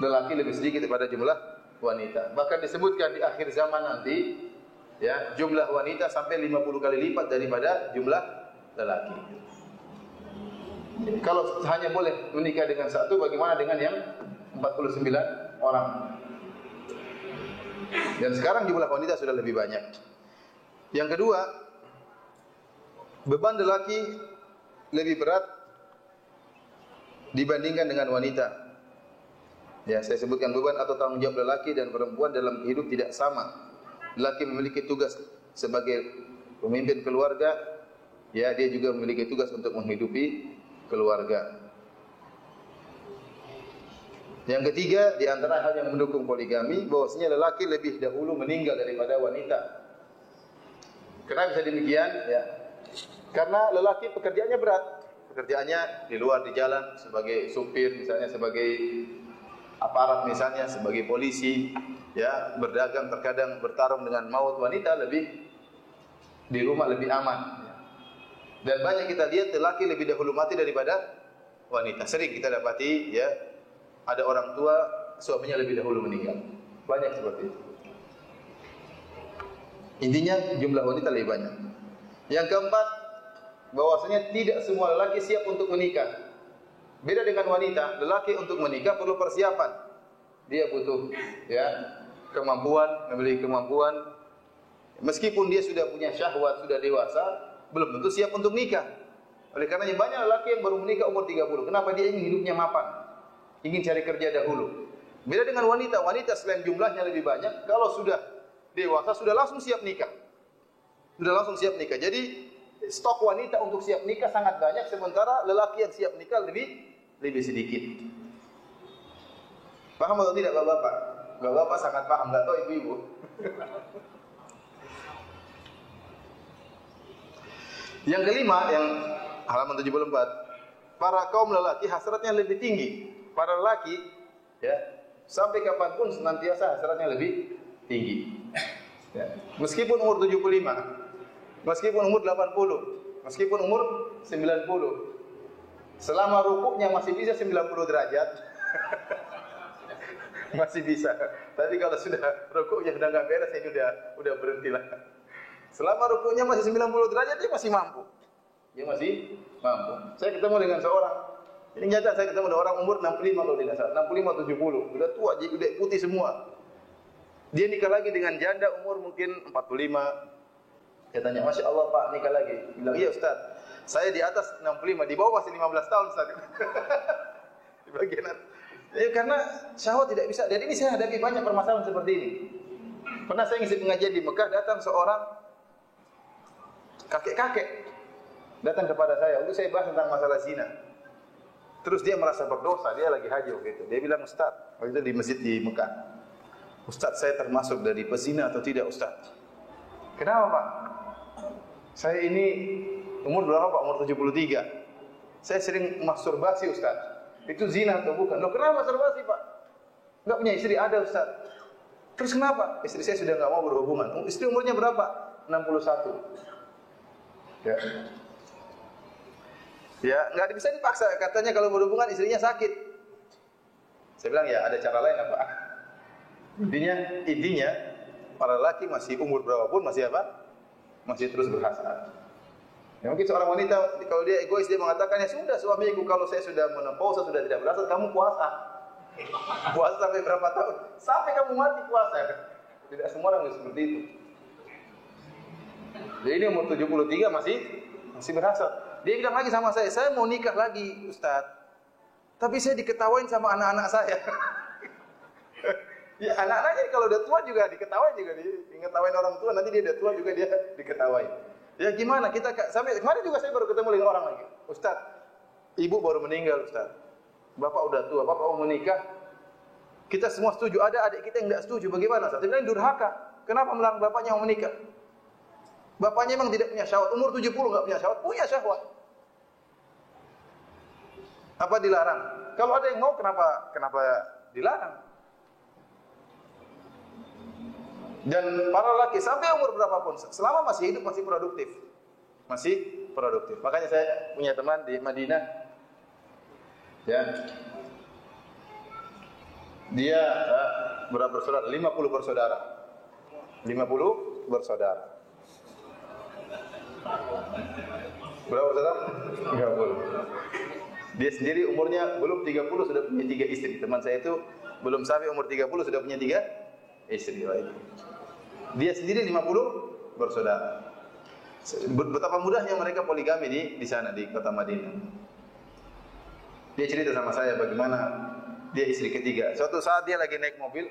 lelaki lebih sedikit daripada jumlah wanita. Bahkan disebutkan di akhir zaman nanti, ya, jumlah wanita sampai 50 kali lipat daripada jumlah lelaki. Kalau hanya boleh menikah dengan satu, bagaimana dengan yang 49 orang? Dan sekarang jumlah wanita sudah lebih banyak. Yang kedua, beban lelaki lebih berat dibandingkan dengan wanita. Ya, saya sebutkan beban atau tanggung jawab lelaki dan perempuan dalam hidup tidak sama. Lelaki memiliki tugas sebagai pemimpin keluarga, ya dia juga memiliki tugas untuk menghidupi keluarga. Yang ketiga, di antara hal yang mendukung poligami, bahwasanya lelaki lebih dahulu meninggal daripada wanita. Kenapa bisa demikian? Ya, karena lelaki pekerjaannya berat, pekerjaannya di luar di jalan sebagai supir, misalnya sebagai aparat, misalnya sebagai polisi, ya berdagang, terkadang bertarung dengan maut. Wanita lebih di rumah lebih aman. Dan banyak kita lihat lelaki lebih dahulu mati daripada wanita. Sering kita dapati, ya ada orang tua suaminya lebih dahulu meninggal. Banyak seperti itu. Intinya jumlah wanita lebih banyak. Yang keempat, bahwasanya tidak semua lelaki siap untuk menikah. Beda dengan wanita, lelaki untuk menikah perlu persiapan. Dia butuh, ya, kemampuan, memiliki kemampuan. Meskipun dia sudah punya syahwat, sudah dewasa, belum tentu siap untuk nikah. Oleh karenanya banyak lelaki yang baru menikah umur 30. Kenapa? Dia ingin hidupnya mapan, ingin cari kerja dahulu. Beda dengan wanita, wanita selain jumlahnya lebih banyak, kalau sudah dewasa sudah langsung siap nikah. Sudah langsung siap nikah. Jadi stok wanita untuk siap nikah sangat banyak, sementara lelaki yang siap nikah lebih sedikit. Paham atau tidak Bapak-bapak? Bapak-bapak sangat paham, enggak tahu ibu-ibu. Yang kelima, yang halaman 74, para kaum lelaki hasratnya lebih tinggi. Para lelaki, ya, sampai kapanpun senantiasa hasratnya lebih tinggi. Ya. Meskipun umur 75, meskipun umur 80, meskipun umur 90, selama rukuknya masih bisa 90 derajat, masih bisa. Tapi kalau sudah rukuknya sudah enggak beres, ini udah berhentilah. Selama rukuknya masih 90 derajat, dia masih mampu. Dia masih mampu. Saya ketemu dengan seorang, ini nyata, saya ketemu dengan orang umur 65 kalau tidak salah, 65 70, udah tua, udah putih semua. Dia nikah lagi dengan janda umur mungkin 45. Saya tanya, Masya Allah Pak, nikah lagi? Bilang, iya Ustaz, saya di atas 65, di bawah masih 15 tahun Ustaz. Di bagian atas. Ya, karena syahwat tidak bisa. Dan ini saya hadapi banyak permasalahan seperti ini. Pernah saya ngisi pengajian di Mekah, datang seorang kakek-kakek datang kepada saya untuk saya bahas tentang masalah zina. Terus dia merasa berdosa, dia lagi haji gitu. Dia bilang, Ustaz, waktu itu di masjid di Mekah, Ustaz, saya termasuk dari pezina atau tidak Ustaz? Kenapa Pak? Saya ini umur berapa Pak? Umur 73. Saya sering masturbasi Ustaz. Itu zina atau bukan? Loh, kenapa masturbasi Pak? Enggak punya istri? Ada Ustaz. Terus kenapa? Istri saya sudah enggak mau berhubungan. Istri umurnya berapa? 61. Ya. Ya, enggak bisa dipaksa. Katanya kalau berhubungan istrinya sakit. Saya bilang, ya ada cara lain apa? Intinya para lelaki masih umur berapapun masih apa? Masih terus berhasrat. Ya, mungkin seorang wanita kalau dia egois, dia mengatakan, ya sudah suamiku, kalau saya sudah menopausa, sudah tidak berhasrat, kamu puasa. Puasa sampai berapa tahun? Sampai kamu mati puasa. Tidak semua orang seperti itu. Jadi ini umur 73 masih berhasrat. Dia bilang lagi sama saya mau nikah lagi Ustaz. Tapi saya diketawain sama anak-anak saya. Ya, anak-anaknya kalau udah tua juga diketawain juga, diketawain orang tua, nanti dia udah tua juga dia diketawain. Ya gimana, kita sampai kemarin juga saya baru ketemu dengan orang lagi. Ustaz, ibu baru meninggal Ustaz. Bapak udah tua, bapak mau menikah. Kita semua setuju, ada adik kita yang enggak setuju. Bagaimana Ustaz? Dia bilang durhaka. Kenapa melarang bapaknya mau menikah? Bapaknya memang tidak punya syahwat, umur 70 enggak punya syahwat, punya syahwat. Apa dilarang? Kalau ada yang mau, kenapa dilarang? Dan para lelaki sampai umur berapapun, selama masih hidup masih produktif. Masih produktif. Makanya saya punya teman di Madinah. Ya. Dia berapa bersaudara? 50 bersaudara. 50 bersaudara. Berapa bersaudara? 30. Dia sendiri umurnya belum 30 sudah punya 3 istri. Teman saya itu belum sampai umur 30 sudah punya 3 istri. Dia sendiri 50 bersaudara. Betapa mudahnya mereka poligami di sana di kota Madinah. Dia cerita sama saya bagaimana Dia istri ketiga. Suatu saat dia lagi naik mobil,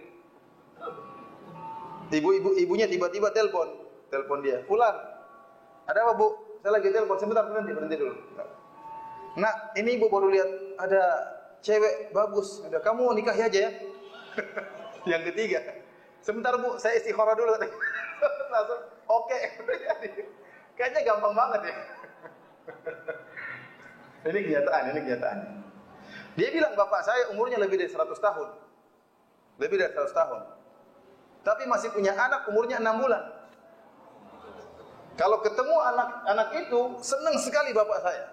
ibunya tiba-tiba telepon dia. Fulan, ada apa bu? Saya lagi telepon, sebentar berhenti dulu. Nak, ini ibu baru lihat ada cewek bagus. Ada, kamu nikahi aja ya. Yang ketiga, sebentar bu, saya istikharah dulu. Langsung, oke. Kayaknya gampang banget ya. Ini kenyataan. Dia bilang, bapak saya umurnya lebih dari 100 tahun. Lebih dari 100 tahun. Tapi masih punya anak umurnya 6 bulan. Kalau ketemu anak itu, senang sekali bapak saya.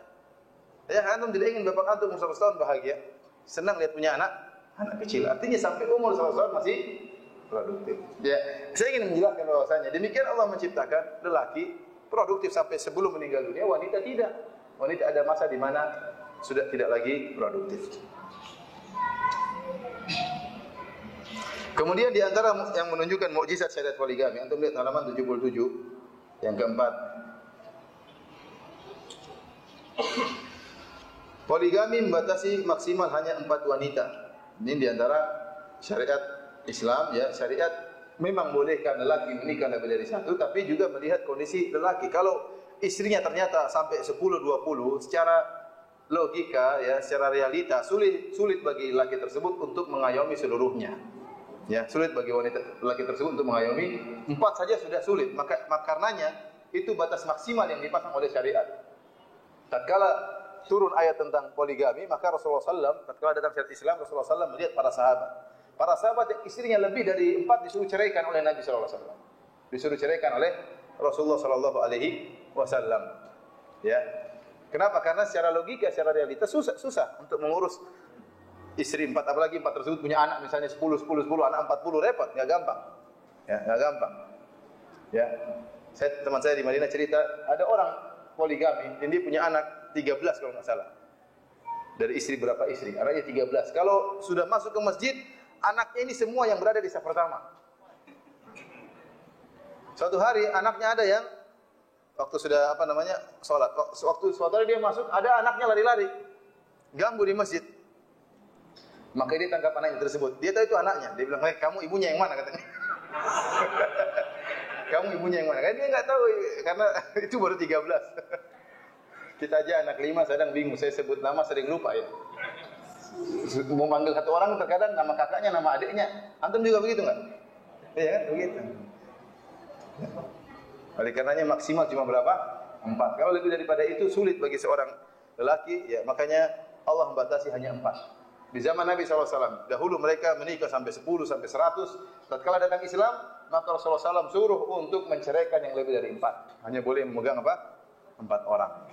Ya, antum tidak ingin bapak antum umur 100 tahun bahagia. Senang lihat punya anak kecil. Artinya sampai umur 100 tahun masih produktif. Ya, saya ingin menjelaskan bahwasanya demikian Allah menciptakan lelaki produktif sampai sebelum meninggal dunia, wanita tidak. Wanita ada masa di mana sudah tidak lagi produktif. Kemudian di antara yang menunjukkan mukjizat syariat poligami, antum lihat halaman 77 yang keempat. Poligami membatasi maksimal hanya 4 wanita. Ini di antara syariat Islam ya, syariat memang bolehkan lelaki menikah lebih dari satu, tapi juga melihat kondisi lelaki. Kalau istrinya ternyata sampai 10 20, secara logika ya, secara realita sulit bagi lelaki tersebut untuk mengayomi seluruhnya. Ya, sulit bagi wanita lelaki tersebut untuk mengayomi 4 saja sudah sulit. Maka karenanya itu batas maksimal yang dipasang oleh syariat. Tatkala turun ayat tentang poligami, maka Rasulullah SAW, tatkala datang syariat Islam, Rasulullah SAW melihat para sahabat. Para sahabat yang istrinya lebih dari 4 disuruh ceraikan oleh Nabi SAW. Disuruh ceraikan oleh Rasulullah SAW. Ya. Kenapa? Karena secara logika, secara realita susah untuk mengurus istri 4, apalagi 4 tersebut punya anak misalnya 10, anak 40, repot, enggak gampang. Ya, enggak gampang. Ya. Teman saya di Madinah cerita, ada orang poligami dan dia punya anak 13 kalau enggak salah. Dari istri berapa istri? Anaknya 13. Kalau sudah masuk ke masjid, anaknya ini semua yang berada di saf pertama. Suatu hari anaknya ada yang waktu sudah salat. Waktu suatu hari dia masuk, ada anaknya lari-lari. Ganggu di masjid. Maka dia tangkap anaknya tersebut. Dia tahu itu anaknya. Dia bilang, kamu ibunya yang mana katanya. Kamu ibunya yang mana? Karena dia enggak tahu karena itu baru 13. Kita aja anak 5 sedang bingung. Saya sebut nama sering lupa ya. Mau manggil satu orang terkadang nama kakaknya, nama adiknya. Antum juga begitu enggak? Iya kan? Begitu. Oleh karenanya maksimal cuma berapa? 4. Kalau lebih daripada itu sulit bagi seorang lelaki, ya makanya Allah membatasi hanya 4. Di zaman Nabi SAW, dahulu mereka menikah sampai 10, sampai 100. Tatkala datang Islam, maka Rasulullah SAW suruh untuk menceraikan yang lebih dari 4. Hanya boleh memegang 4 orang.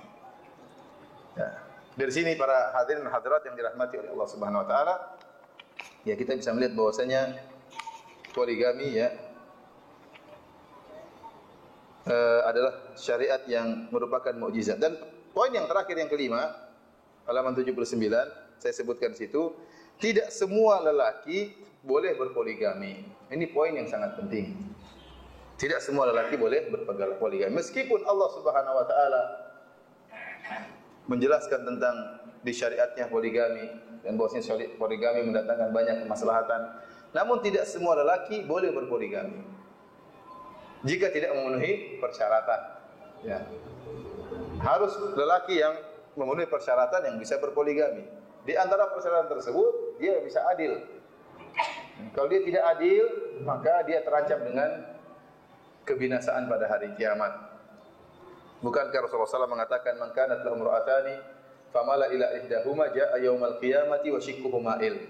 Ya. Dari sini para hadirin dan hadirat yang dirahmati oleh Allah Subhanahu Wa Taala, ya kita bisa melihat bahwasanya poligami ya adalah syariat yang merupakan mukjizat. Dan poin yang terakhir yang kelima, halaman 79, saya sebutkan di situ, tidak semua lelaki boleh berpoligami. Ini poin yang sangat penting. Tidak semua lelaki boleh berpoligami. Meskipun Allah Subhanahu Wa Taala menjelaskan tentang disyariatnya poligami dan bahwasanya poligami mendatangkan banyak kemaslahatan, namun tidak semua lelaki boleh berpoligami jika tidak memenuhi persyaratan. Ya. Harus lelaki yang memenuhi persyaratan yang bisa berpoligami. Di antara persyaratan tersebut, dia bisa adil. Kalau dia tidak adil, maka dia terancam dengan kebinasaan pada hari kiamat. Bukankah Rasulullah SAW mengatakan, "Man kanat lahu imra'atani, famala ila ihdahuma jaa'a yaumal qiyamati wa shiqquhu ma'il."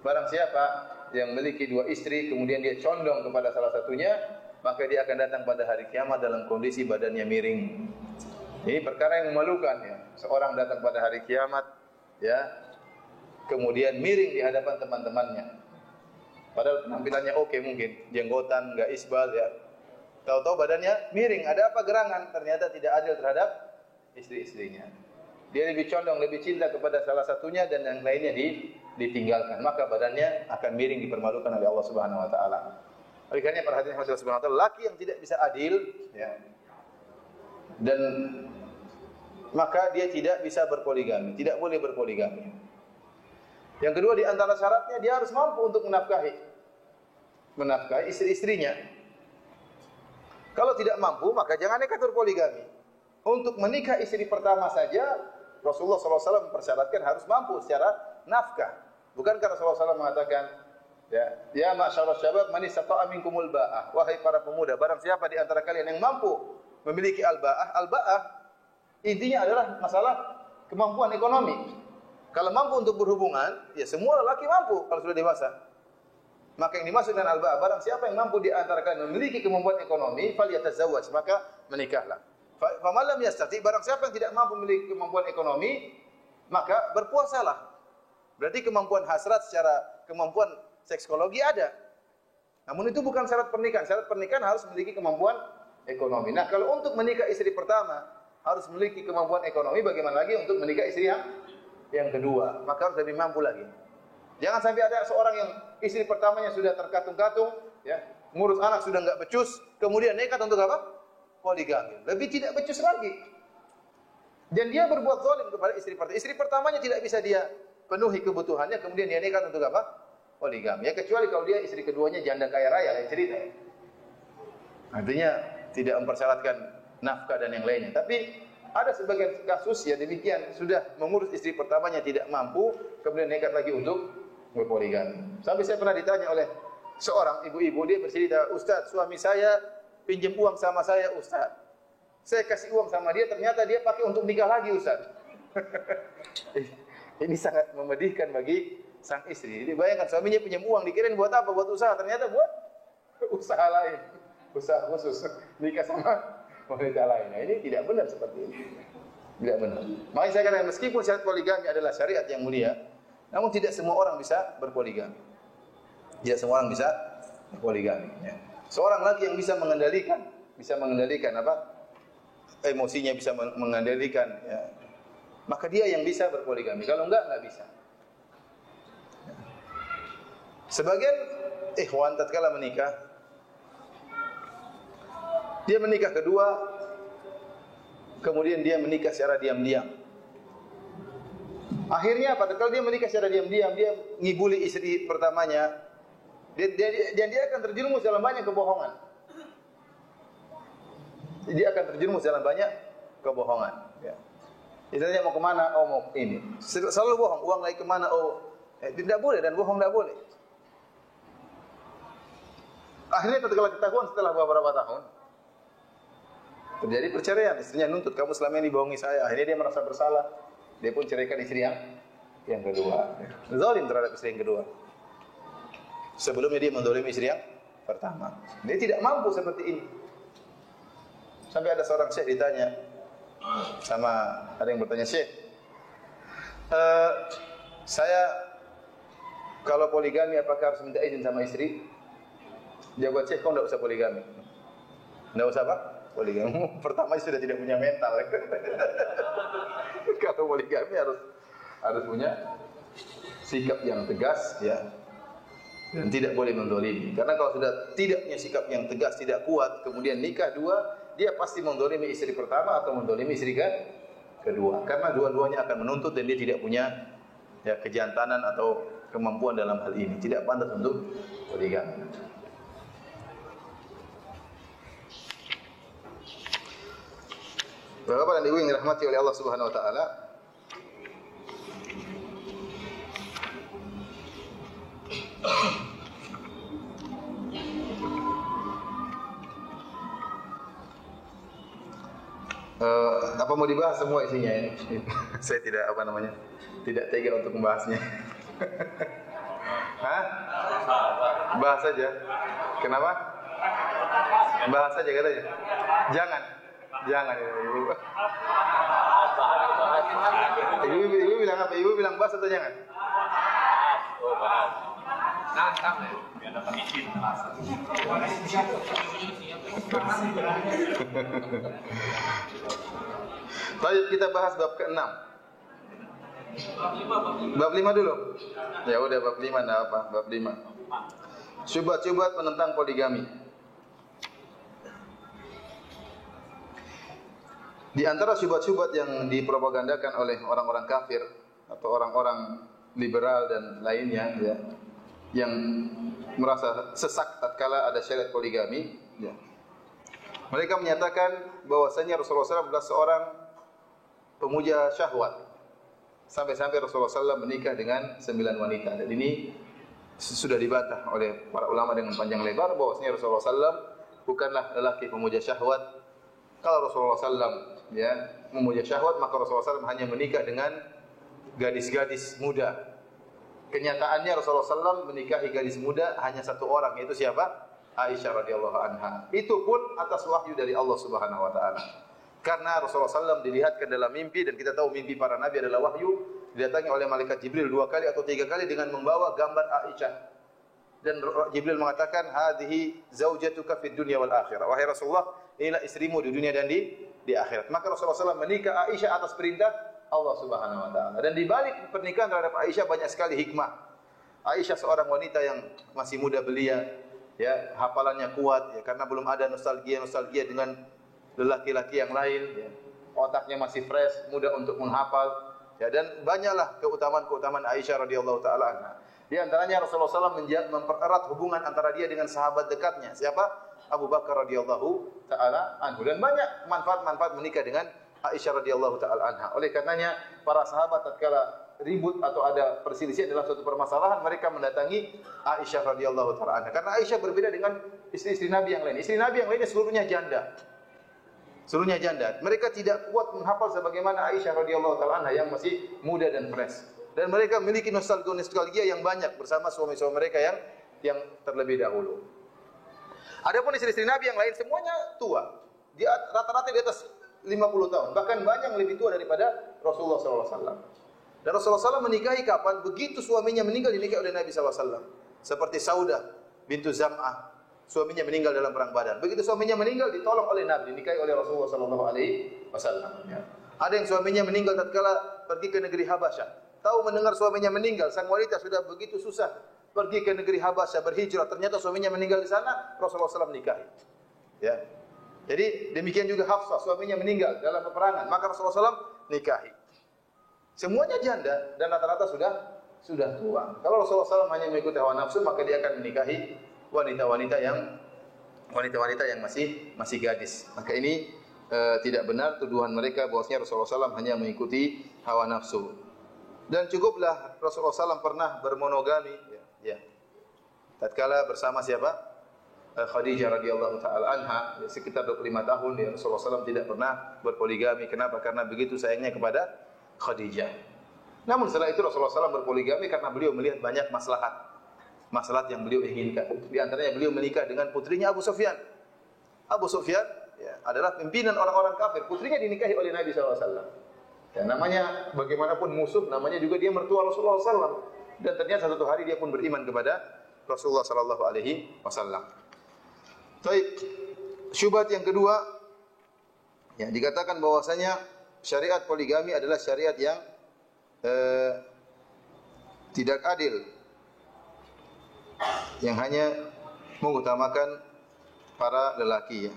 Barang siapa yang memiliki 2 istri, kemudian dia condong kepada salah satunya, maka dia akan datang pada hari kiamat dalam kondisi badannya miring. Ini perkara yang memalukan ya. Seorang datang pada hari kiamat, ya, kemudian miring di hadapan teman-temannya. Padahal penampilannya oke mungkin, jenggotan, enggak isbal ya. Tahu-tahu badannya miring, ada apa gerangan? Ternyata tidak adil terhadap istri-istrinya. Dia lebih condong, lebih cinta kepada salah satunya dan yang lainnya ditinggalkan. Maka badannya akan miring, dipermalukan oleh Allah Subhanahu Wa Taala. Oleh karena perhatian Allah Subhanahu Wa Taala, laki yang tidak bisa adil, ya, dan maka dia tidak bisa berpoligami, tidak boleh berpoligami. Yang kedua di antara syaratnya dia harus mampu untuk menafkahi istri-istrinya. Kalau tidak mampu, maka jangan nekat berpoligami. Untuk menikah istri pertama saja, Rasulullah SAW mempersyaratkan harus mampu secara nafkah. Bukankah Rasulullah SAW mengatakan, ya ma'syarasy syabab man istata'a minkumul ba'ah. Wahai para pemuda, barang siapa di antara kalian yang mampu memiliki al-ba'ah intinya adalah masalah kemampuan ekonomi. Kalau mampu untuk berhubungan, ya semua lelaki mampu kalau sudah dewasa. Maka yang dimaksud dengan al-ba'ah, barang siapa yang mampu di antara kalian memiliki kemampuan ekonomi, falyatazawwaj, maka menikahlah. Fa man lam yastati, barang siapa yang tidak mampu memiliki kemampuan ekonomi, maka berpuasalah. Berarti kemampuan hasrat secara kemampuan seksikologi ada. Namun itu bukan syarat pernikahan. Syarat pernikahan harus memiliki kemampuan ekonomi. Nah, kalau untuk menikah istri pertama harus memiliki kemampuan ekonomi, bagaimana lagi untuk menikah istri yang kedua? Maka harus lebih mampu lagi. Jangan sampai ada seorang yang istri pertamanya sudah terkatung-katung, ya, ngurus anak sudah enggak becus, kemudian nekat untuk apa? Poligami. Lebih tidak becus lagi. Dan dia berbuat zalim kepada istri pertama. Istri pertamanya tidak bisa dia penuhi kebutuhannya, kemudian dia nekat untuk apa? Poligami. Ya kecuali kalau dia istri keduanya janda kaya raya, lain cerita. Artinya tidak mempersyaratkan nafkah dan yang lainnya. Tapi ada sebagian kasus ya demikian, sudah mengurus istri pertamanya tidak mampu, kemudian nekat lagi untuk berpoligami. Sampai saya pernah ditanya oleh seorang ibu-ibu, dia bercerita, "Ustaz, suami saya pinjam uang sama saya, Ustaz. Saya kasih uang sama dia, ternyata dia pakai untuk nikah lagi, Ustaz." Ini sangat memedihkan bagi sang istri. Jadi bayangkan suaminya pinjam uang, dikirain buat apa? Buat usaha, ternyata buat usaha lain. Usaha khusus nikah sama wanita lain. Nah, ini tidak benar seperti ini. Tidak benar. Makanya saya katakan meskipun syariat poligami adalah syariat yang mulia, namun tidak semua orang bisa berpoligami. Tidak semua orang bisa berpoligami. Ya. Seorang laki yang bisa mengendalikan apa? Emosinya, bisa mengendalikan, ya, maka dia yang bisa berpoligami. Kalau enggak bisa. Sebagian ikhwan tatkala menikah, dia menikah kedua, kemudian dia menikah secara diam-diam. Akhirnya tatkala dia menikah secara diam-diam, dia ngibuli istri pertamanya, dan dia akan terjerumus dalam banyak kebohongan. Dia akan terjerumus dalam banyak kebohongan. Ya. Istilahnya mau kemana? Oh mau ini. Selalu bohong. Uang lagi kemana? Oh tidak boleh, dan bohong tidak boleh. Akhirnya tatkala ketahuan setelah beberapa tahun, terjadi perceraian. Istrinya nuntut, kamu selama ini bohongi saya. Akhirnya dia merasa bersalah. Dia pun ceraikan istri yang kedua. Zalim terhadap istri yang kedua. Sebelumnya dia menzalimi istri yang pertama. Dia tidak mampu seperti ini. Sampai ada seorang syekh ditanya ada yang bertanya, "Syekh, saya kalau poligami apakah harus minta izin sama istri?" Jawab Syekh, "Kau tidak usah poligami." Tidak usah apa? Poligami. Pertama sudah tidak punya mental. Kalau poligami harus punya sikap yang tegas, ya. Dan tidak boleh mendolimi. Karena kalau sudah tidak punya sikap yang tegas, tidak kuat, kemudian nikah dua, dia pasti mendolimi istri pertama atau mendolimi istri kedua. Karena dua-duanya akan menuntut dan dia tidak punya ya kejantanan atau kemampuan dalam hal ini. Tidak pantas untuk poligami. Bapak dan Ibu yang dirahmati oleh Allah Subhanahu wa taala, apa mau dibahas semua isinya ini? Saya tidak tidak tega untuk membahasnya. Hah? Bahas saja. Kenapa? Bahas saja katanya. Jangan ya, Ibu. Ibu bilang apa? Ibu bilang bahas atau jangan? Bahas. Biar dapat izin. Baik, kita bahas bab ke-6. Bab 5 dulu. Ya udah bab 5 enggak apa, bab 5. Syubhat-syubhat menentang poligami. Di antara syubhat-syubhat yang dipropagandakan oleh orang-orang kafir atau orang-orang liberal dan lainnya ya, yang merasa sesak tatkala ada syariat poligami ya. Mereka menyatakan bahwasanya Rasulullah SAW adalah seorang pemuja syahwat. Sampai-sampai Rasulullah SAW menikah dengan 9 wanita. Dan ini sudah dibantah oleh para ulama dengan panjang lebar bahwasanya Rasulullah SAW bukanlah lelaki pemuja syahwat. Kalau Rasulullah SAW ya memuja syahwat, maka Rasulullah SAW hanya menikah dengan gadis-gadis muda. Kenyataannya Rasulullah SAW menikahi gadis muda hanya satu orang, yaitu siapa? Aisyah radhiyallahu anha. Itu pun atas wahyu dari Allah Subhanahu wa taala. Karena Rasulullah SAW dilihatkan dalam mimpi, dan kita tahu mimpi para nabi adalah wahyu, didatangi oleh malaikat Jibril 2 kali atau 3 kali dengan membawa gambar Aisyah. Dan Jibril mengatakan, "Hadhihi zaujatuka fid dunya wal akhirah." Wahai Rasulullah, inilah istrimu di dunia dan di akhirat. Maka Rasulullah SAW menikah Aisyah atas perintah Allah Subhanahu wa taala. Dan di balik pernikahan terhadap Aisyah banyak sekali hikmah. Aisyah seorang wanita yang masih muda belia, ya, hafalannya kuat ya, karena belum ada nostalgia dengan lelaki-laki yang lain ya. Otaknya masih fresh, mudah untuk menghafal ya, dan banyaklah keutamaan-keutamaan Aisyah radhiyallahu taala anha. Di antaranya Rasulullah SAW mempererat hubungan antara dia dengan sahabat dekatnya. Siapa? Abu Bakar radhiyallahu taala anhu. Dan banyak manfaat-manfaat menikah dengan Aisyah radhiyallahu taala anha. Oleh karenanya para sahabat tatkala ribut atau ada perselisihan dalam suatu permasalahan, mereka mendatangi Aisyah radhiyallahu taala anha. Karena Aisyah berbeda dengan istri-istri Nabi yang lain. Istri Nabi yang lainnya seluruhnya janda. Seluruhnya janda. Mereka tidak kuat menghafal sebagaimana Aisyah radhiyallahu taala anha yang masih muda dan fresh. Dan mereka memiliki nostalgia yang banyak bersama suami-suami mereka yang terlebih dahulu. Adapun istri-istri Nabi yang lain semuanya tua. Dia rata-rata di atas 50 tahun. Bahkan banyak yang lebih tua daripada Rasulullah sallallahu alaihi wasallam. Dan Rasulullah SAW menikahi kapan? Begitu suaminya meninggal dinikahi oleh Nabi SAW. Seperti Saudah bintu Zam'ah, suaminya meninggal dalam perang Badar. Begitu suaminya meninggal ditolong oleh Nabi, dinikahi oleh Rasulullah SAW. Ya. Ada yang suaminya meninggal tatkala pergi ke negeri Habasyah. Tahu mendengar suaminya meninggal, sang wanita sudah begitu susah pergi ke negeri Habasyah berhijrah. Ternyata suaminya meninggal di sana, Rasulullah SAW nikahi. Ya. Jadi demikian juga Hafsah, suaminya meninggal dalam peperangan, maka Rasulullah SAW nikahi. Semuanya janda dan rata-rata sudah tua. Kalau Rasulullah SAW hanya mengikuti hawa nafsu, maka dia akan menikahi wanita-wanita yang masih gadis. Maka ini tidak benar tuduhan mereka bahwasanya Rasulullah SAW hanya mengikuti hawa nafsu. Dan cukuplah Rasulullah SAW pernah bermonogami. Ya. Tatkala bersama siapa? Khadijah radhiyallahu taala anha, ya, sekitar 25 tahun ya, Rasulullah SAW tidak pernah berpoligami. Kenapa? Karena begitu sayangnya kepada Khadijah. Namun setelah itu Rasulullah SAW berpoligami karena beliau melihat banyak maslahat yang beliau inginkan. Di antaranya beliau menikah dengan putrinya Abu Sufyan. Abu Sufyan ya, adalah pimpinan orang-orang kafir. Putrinya dinikahi oleh Nabi SAW. Ya, namanya bagaimanapun musuh, namanya juga dia mertua Rasulullah SAW. Dan ternyata satu hari dia pun beriman kepada Rasulullah SAW. Baik, syubhat yang kedua, ya, dikatakan bahwasanya syariat poligami adalah syariat yang tidak adil, yang hanya mengutamakan para lelaki. Ya.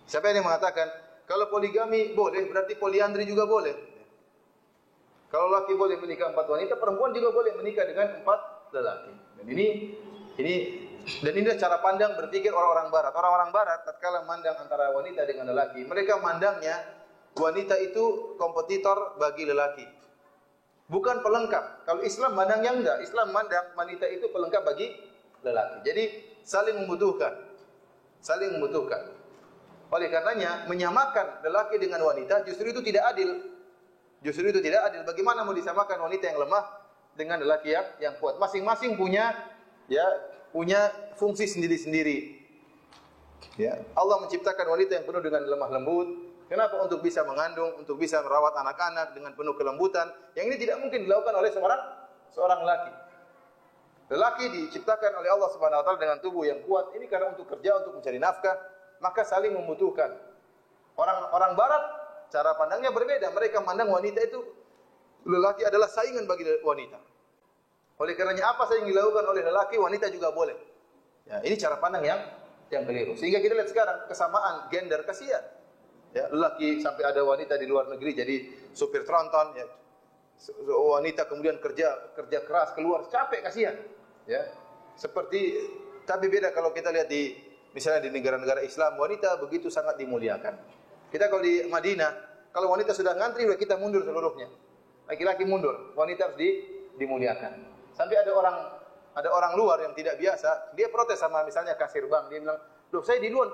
Siapa yang mengatakan kalau poligami boleh, berarti poliandri juga boleh? Kalau laki boleh menikah 4 wanita, perempuan juga boleh menikah dengan 4 lelaki. Dan ini adalah cara pandang berpikir orang-orang Barat. Orang-orang Barat tatkala mandang antara wanita dengan lelaki, mereka mandangnya wanita itu kompetitor bagi lelaki, bukan pelengkap. Kalau Islam mandangnya enggak. Islam mandang wanita itu pelengkap bagi lelaki. Jadi saling membutuhkan. Oleh karenanya menyamakan lelaki dengan wanita justru itu tidak adil. Bagaimana mau disamakan wanita yang lemah dengan lelaki yang kuat? Masing-masing punya fungsi sendiri-sendiri. Ya, Allah menciptakan wanita yang penuh dengan lemah lembut. Kenapa? Untuk bisa mengandung, untuk bisa merawat anak-anak dengan penuh kelembutan. Yang ini tidak mungkin dilakukan oleh seorang lelaki. Lelaki diciptakan oleh Allah Subhanahu wa taala dengan tubuh yang kuat. Ini karena untuk kerja, untuk mencari nafkah, maka saling membutuhkan. Orang Barat cara pandangnya berbeda. Mereka mandang wanita itu, lelaki adalah saingan bagi wanita. Oleh karenanya apa saja yang dilakukan oleh lelaki, wanita juga boleh. Ya, ini cara pandang yang keliru. Sehingga kita lihat sekarang kesamaan gender, kasihan. Ya, lelaki sampai ada wanita di luar negeri jadi supir tronton. Ya. wanita kemudian kerja keras keluar capek kasihan, ya. Seperti tapi beda kalau kita lihat di misalnya di negara-negara Islam, wanita begitu sangat dimuliakan. Kita kalau di Madinah, kalau wanita sudah ngantri, kita mundur seluruhnya. Laki-laki mundur, wanita harus dimuliakan. Sampai ada orang luar yang tidak biasa, dia protes sama misalnya kasir bank, dia bilang, "Loh, saya di luar,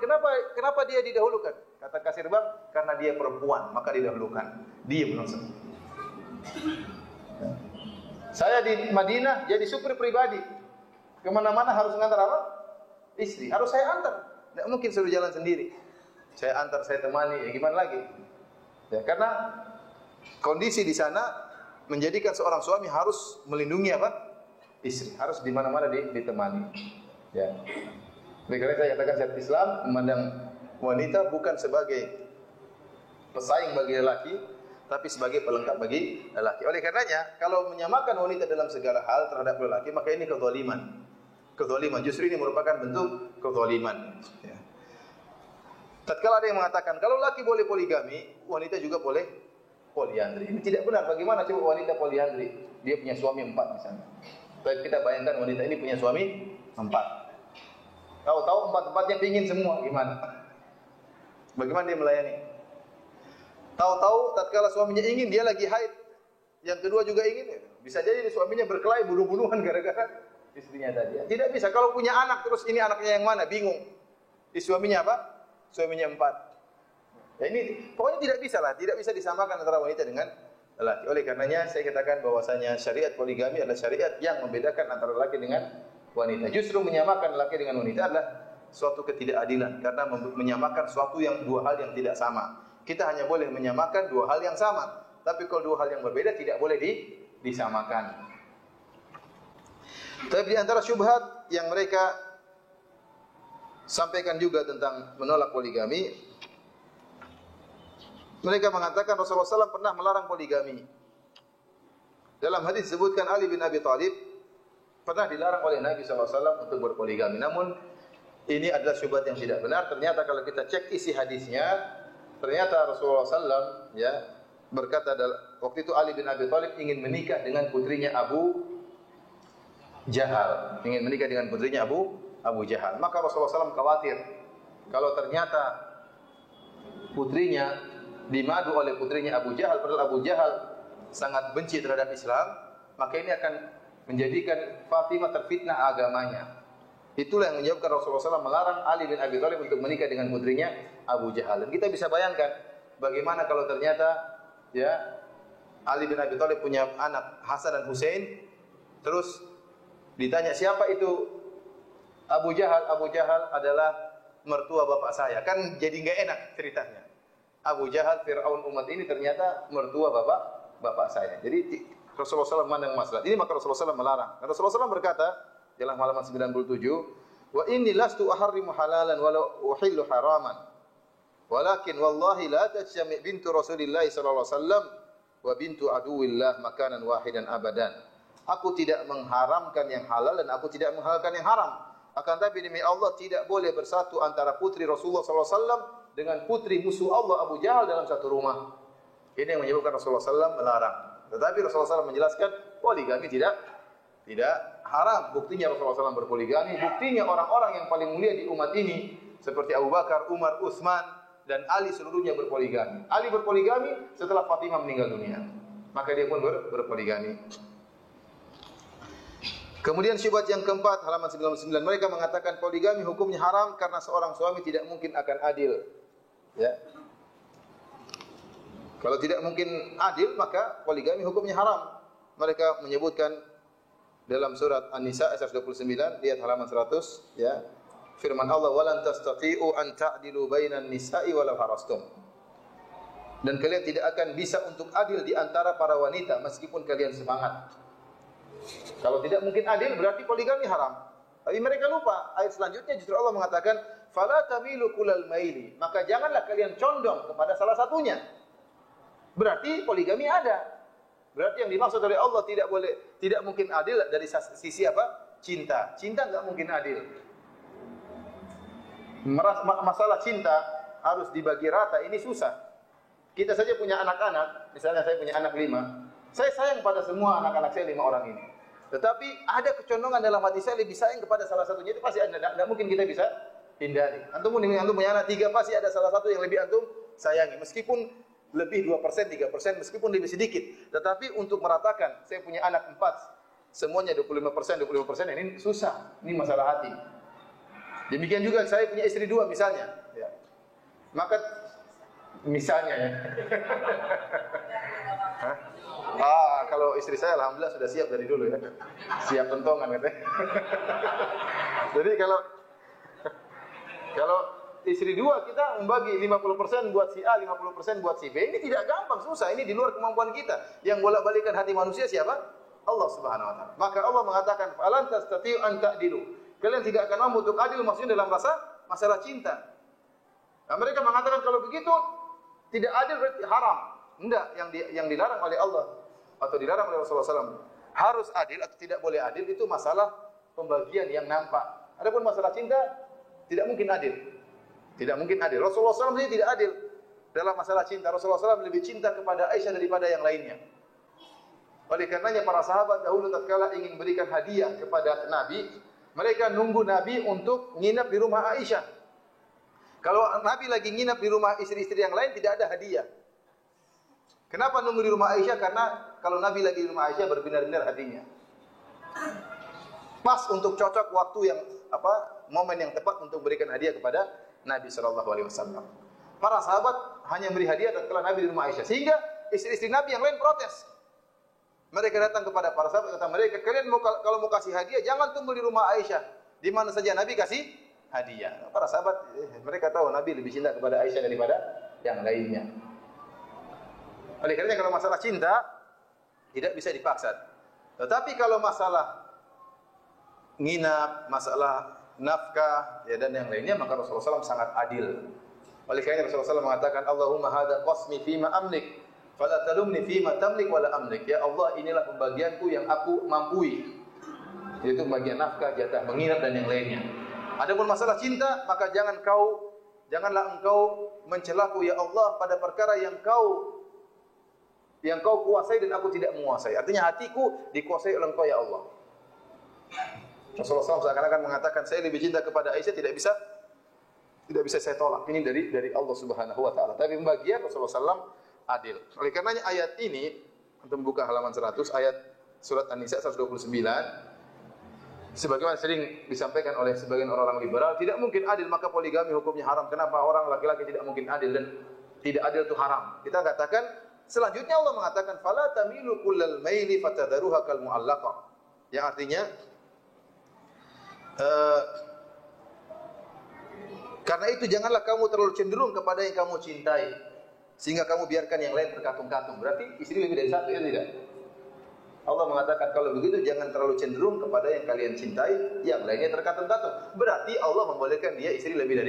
kenapa dia didahulukan?" Kata kasir bank, "Karena dia perempuan, maka didahulukan." Diam langsung. Saya di Madinah jadi supir pribadi. Kemana-mana harus mengantar apa? Istri. Harus saya antar. Tidak mungkin suruh jalan sendiri. Saya antar, saya temani. Ya gimana lagi? Ya, karena kondisi di sana menjadikan seorang suami harus melindungi apa? Istri. Harus di mana-mana ditemani. Ya. Oleh karena saya katakan syariat Islam memandang wanita bukan sebagai pesaing bagi lelaki, tapi sebagai pelengkap bagi lelaki. Oleh karenanya, kalau menyamakan wanita dalam segala hal terhadap lelaki, maka ini kezaliman. Kezaliman, justru ini merupakan bentuk kezaliman. Ya. Tatkala ada yang mengatakan, kalau laki boleh poligami, wanita juga boleh poliandri. Ini tidak benar. Bagaimana coba wanita poliandri? Dia punya suami 4 misalnya. Baik, kita bayangkan wanita ini punya suami 4. Tahu-tahu 4-4-nya pingin semua, gimana? Bagaimana dia melayani? Tahu-tahu tatkala suaminya ingin, dia lagi haid. Yang kedua juga ingin. Bisa jadi suaminya berkelahi bunuh-bunuhan gara-gara istrinya tadi. Tidak bisa. Kalau punya anak terus ini anaknya yang mana? Bingung. Di suaminya apa? Suaminya 4. Ya ini pokoknya tidak bisa lah. Tidak bisa disamakan antara wanita dengan lelaki. Oleh karenanya saya katakan bahwasanya syariat poligami adalah syariat yang membedakan antara lelaki dengan wanita. Justru menyamakan lelaki dengan wanita adalah suatu ketidakadilan. Karena menyamakan suatu yang dua hal yang tidak sama. Kita hanya boleh menyamakan dua hal yang sama. Tapi kalau dua hal yang berbeda tidak boleh disamakan. Tapi di antara syubhat yang mereka sampaikan juga tentang menolak poligami, mereka mengatakan Rasulullah SAW pernah melarang poligami. Dalam hadis disebutkan Ali bin Abi Thalib pernah dilarang oleh Nabi SAW untuk berpoligami. Namun ini adalah syubhat yang tidak benar. Ternyata kalau kita cek isi hadisnya, ternyata Rasulullah SAW berkata waktu itu Ali bin Abi Thalib ingin menikah dengan putrinya Abu Jahal, ingin menikah dengan putrinya Abu Jahal. Maka Rasulullah SAW khawatir kalau ternyata putrinya dimadu oleh putrinya Abu Jahal, padahal Abu Jahal sangat benci terhadap Islam, maka ini akan menjadikan Fatimah terfitnah agamanya. Itulah yang menyebabkan Rasulullah SAW melarang Ali bin Abi Thalib untuk menikah dengan putrinya Abu Jahal. Dan kita bisa bayangkan bagaimana kalau ternyata Ali bin Abi Thalib punya anak Hasan dan Husain, terus ditanya siapa itu Abu Jahal? Abu Jahal adalah mertua bapak saya. Kan jadi enggak enak ceritanya. Abu Jahal Fir'aun umat ini ternyata mertua bapak saya. Jadi Rasulullah SAW memandang masalah ini, maka Rasulullah SAW melarang. Dan Rasulullah SAW berkata dalam halaman 97, "Wa inni lastu uharrimu halalan walau uhillu haraman. Walakin wallahi la tajmi' bintu Rasulillah sallallahu alaihi wasallam wa bintu aduwillah makanan wahidan abadan." Aku tidak mengharamkan yang halal dan aku tidak menghalalkan yang haram. Akan tapi demi Allah tidak boleh bersatu antara putri Rasulullah SAW dengan putri musuh Allah Abu Jahal dalam satu rumah. Ini yang menyebabkan Rasulullah SAW melarang. Tetapi Rasulullah SAW menjelaskan poligami tidak haram. Buktinya Rasulullah SAW berpoligami. Buktinya orang-orang yang paling mulia di umat ini seperti Abu Bakar, Umar, Utsman dan Ali seluruhnya berpoligami. Ali berpoligami setelah Fatimah meninggal dunia. Maka dia pun berpoligami. Kemudian syubhat yang keempat, halaman 99, mereka mengatakan poligami hukumnya haram karena seorang suami tidak mungkin akan adil. Ya. Kalau tidak mungkin adil, maka poligami hukumnya haram. Mereka menyebutkan dalam surat An-Nisa ayat 129, lihat halaman 100, ya. Firman Allah, "Walan tastati'u an ta'dilu bainan nisa'i walau harastum." Dan kalian tidak akan bisa untuk adil di antara para wanita meskipun kalian semangat. Kalau tidak mungkin adil berarti poligami haram. Tapi mereka lupa. Ayat selanjutnya justru Allah mengatakan, "Fala tamilu kulal maili." Maka janganlah kalian condong kepada salah satunya. Berarti poligami ada. Berarti yang dimaksud oleh Allah tidak mungkin adil dari sisi apa? Cinta. Cinta enggak mungkin adil. Masalah cinta harus dibagi rata, ini susah. Kita saja punya anak-anak, misalnya saya punya anak 5. Saya sayang pada semua anak-anak saya 5 orang ini. Tetapi ada kecondongan dalam hati saya lebih sayang kepada salah satunya, itu pasti ada. Tidak mungkin kita bisa hindari. Antum punya anak 3, pasti ada salah satu yang lebih antum sayangi. Meskipun lebih 2%, 3%, meskipun lebih sedikit. Tetapi untuk meratakan, saya punya anak 4, semuanya 25%, 25%, ini susah. Ini masalah hati. Demikian juga saya punya istri 2 misalnya. Ya. Maka misalnya ya. Kalau istri saya alhamdulillah sudah siap dari dulu ya. Siap tentongan katanya. Jadi kalau istri 2 kita membagi 50% buat si A, 50% buat si B, ini tidak gampang, susah. Ini di luar kemampuan kita. Yang bolak-balikan hati manusia siapa? Allah Subhanahu wa taala. Maka Allah mengatakan, "Falan tastati'u an ta'dilu." Kalian tidak akan mampu untuk adil, maksudnya dalam masalah cinta. Nah, mereka mengatakan kalau begitu tidak adil berarti haram. Enggak, yang dilarang oleh Allah atau dilarang oleh Rasulullah SAW harus adil atau tidak boleh adil, itu masalah pembagian yang nampak. Adapun masalah cinta tidak mungkin adil. Tidak mungkin adil. Rasulullah SAW tidak adil dalam masalah cinta. Rasulullah SAW lebih cinta kepada Aisyah daripada yang lainnya. Oleh karenanya para sahabat dahulu tatkala ingin berikan hadiah kepada Nabi, mereka nunggu Nabi untuk nginap di rumah Aisyah. Kalau Nabi lagi nginap di rumah istri-istri yang lain, tidak ada hadiah. Kenapa nunggu di rumah Aisyah? Karena kalau Nabi lagi di rumah Aisyah berbinar-binar hatinya. Pas untuk cocok waktu yang momen yang tepat untuk berikan hadiah kepada Nabi SAW. Para sahabat hanya beri hadiah tatkala Nabi di rumah Aisyah, sehingga istri-istri Nabi yang lain protes. Mereka datang kepada para sahabat, kata mereka, kalian kalau mau kasih hadiah jangan tunggu di rumah Aisyah. Di mana saja Nabi kasih hadiah. Para sahabat mereka tahu Nabi lebih cinta kepada Aisyah daripada yang lainnya. Oleh karena kalau masalah cinta tidak bisa dipaksa. Tetapi kalau masalah nginap, masalah nafkah ya, dan yang lainnya, maka Rasulullah SAW sangat adil. Oleh karena Rasulullah SAW mengatakan, Allahumma hadza qasmi fima amlik, fala talumni fima tamlik wala amlik. Ya Allah, inilah pembagianku yang aku mampu, yaitu bagian nafkah, jatah menginap dan yang lainnya. Adapun masalah cinta, maka janganlah engkau mencelaku ya Allah pada perkara yang kau kuasai dan aku tidak menguasai. Artinya hatiku dikuasai oleh engkau ya Allah. Rasulullah SAW seakan-akan mengatakan, saya lebih cinta kepada Aisyah, tidak bisa saya tolak. Ini dari Allah Subhanahu wa taala. Tapi pembagian Rasulullah SAW adil. Oleh karenanya ayat ini, untuk membuka halaman 100, ayat surat An-Nisa 129, sebagaimana sering disampaikan oleh sebagian orang-orang liberal, tidak mungkin adil, maka poligami hukumnya haram. Kenapa orang laki-laki tidak mungkin adil dan tidak adil itu haram? Kita katakan, selanjutnya Allah mengatakan, fala tamilu kullal maili fatadharuha kal mu'allaqah. Yang artinya karena itu janganlah kamu terlalu cenderung kepada yang kamu cintai sehingga kamu biarkan yang lain terkatung-katung. Berarti istri lebih dari satu, ya tidak? Allah mengatakan kalau begitu jangan terlalu cenderung kepada yang kalian cintai, yang lainnya terkatung-katung. Berarti Allah membolehkan dia istri lebih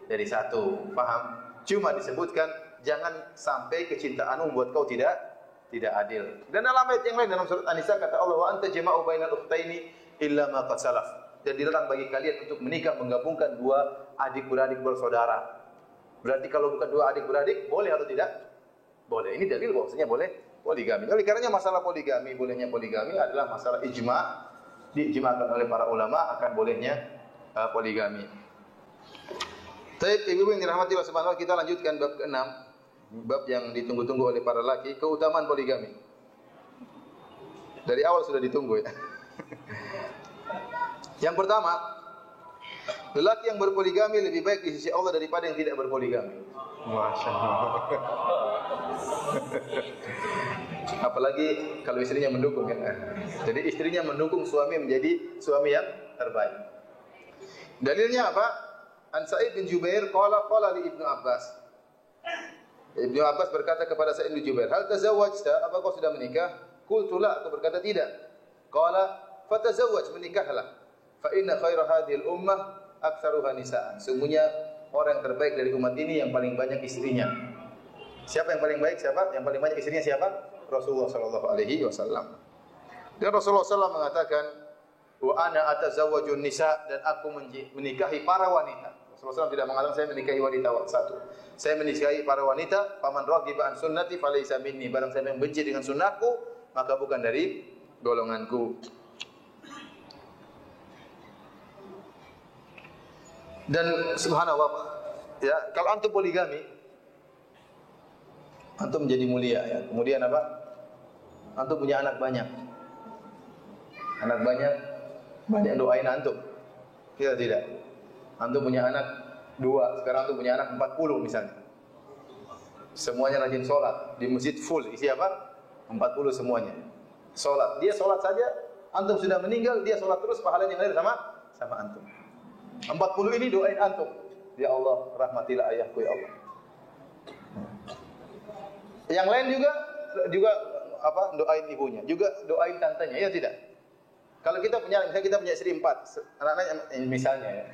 dari satu. Paham? Cuma disebutkan jangan sampai kecintaanmu membuat kau tidak adil. Dan dalam ayat yang lain dalam surat An-Nisa kata Allah, wa anta jama'u bainal ukhtaini illa ma qad salaf. Dan dilarang bagi kalian untuk menikah menggabungkan dua adik-beradik bersaudara. Berarti kalau bukan dua adik-beradik boleh atau tidak? Boleh. Ini dalil bahwasanya boleh poligami. Oleh karenanya masalah poligami, bolehnya poligami adalah masalah ijma', diijma'kan oleh para ulama akan bolehnya poligami. Baik, ibu-ibu yang dirahmati Allah Subhanahu wa taala, kita lanjutkan bab ke-6, bab yang ditunggu-tunggu oleh para laki, keutamaan poligami. Dari awal sudah ditunggu ya. Yang pertama, lelaki yang berpoligami lebih baik di sisi Allah daripada yang tidak berpoligami. Masya Allah. Apalagi kalau istrinya mendukung kan. Jadi istrinya mendukung suami menjadi suami yang terbaik. Dalilnya apa? An Sa'id bin Jubair qala li Ibnu Abbas. Ibnu Abbas berkata kepada Sa'id bin Jubair, "Hal tazawwajta? Apa kau sudah menikah?" Qultu la, aku berkata tidak. Qala fatazawwaj, menikahlah. Fa inna khaira hadhil ummah aktsaruha nisaan. Sungguhnya orang yang terbaik dari umat ini yang paling banyak istrinya. Siapa yang paling baik? Siapa? Yang paling banyak istrinya siapa? Rasulullah sallallahu alaihi wasallam. Dan Rasulullah sallallahu mengatakan, "Wa ana atazawwajun nisa," dan aku menikahi para wanita. Rasulullah SAW tidak mengatakan saya menikahi wanita satu. Saya menikahi para wanita, faman raghiba an sunnati falaysa minni. Barang siapa yang benci dengan sunnahku, maka bukan dari golonganku. Dan subhanallah, ya, kalau antum poligami, antum menjadi mulia ya. Kemudian apa? Antum punya anak banyak. Anak banyak, banyak doain antum. Tidak, tidak. Antum punya anak 2, sekarang antum punya anak 40 misalnya. Semuanya rajin sholat, di masjid full, isi apa? 40 semuanya. Sholat, dia sholat saja, antum sudah meninggal, dia sholat terus, pahalanya yang lain sama antum. 40 ini doain antum. Ya Allah, rahmatilah ayahku ya Allah. Yang lain juga apa? Doain ibunya, juga doain tantenya, ya tidak? Kalau kita punya, misalnya kita punya istri 4, anak-anaknya misalnya ya.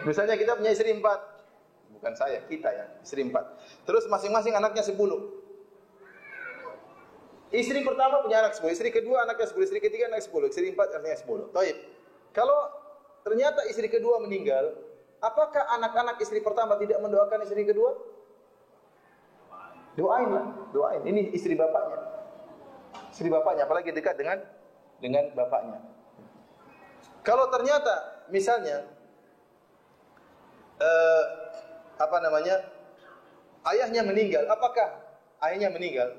Misalnya kita punya istri 4. Bukan saya, kita ya, istri 4. Terus masing-masing anaknya 10. Istri pertama punya anak 10, istri kedua anaknya 10, istri ketiga anak 10, istri 4 anaknya 10. Baik. Kalau ternyata istri kedua meninggal, apakah anak-anak istri pertama tidak mendoakan istri kedua? Doainlah, doain. Ini istri bapaknya. Istri bapaknya, apalagi dekat dengan bapaknya. Kalau ternyata misalnya ayahnya meninggal,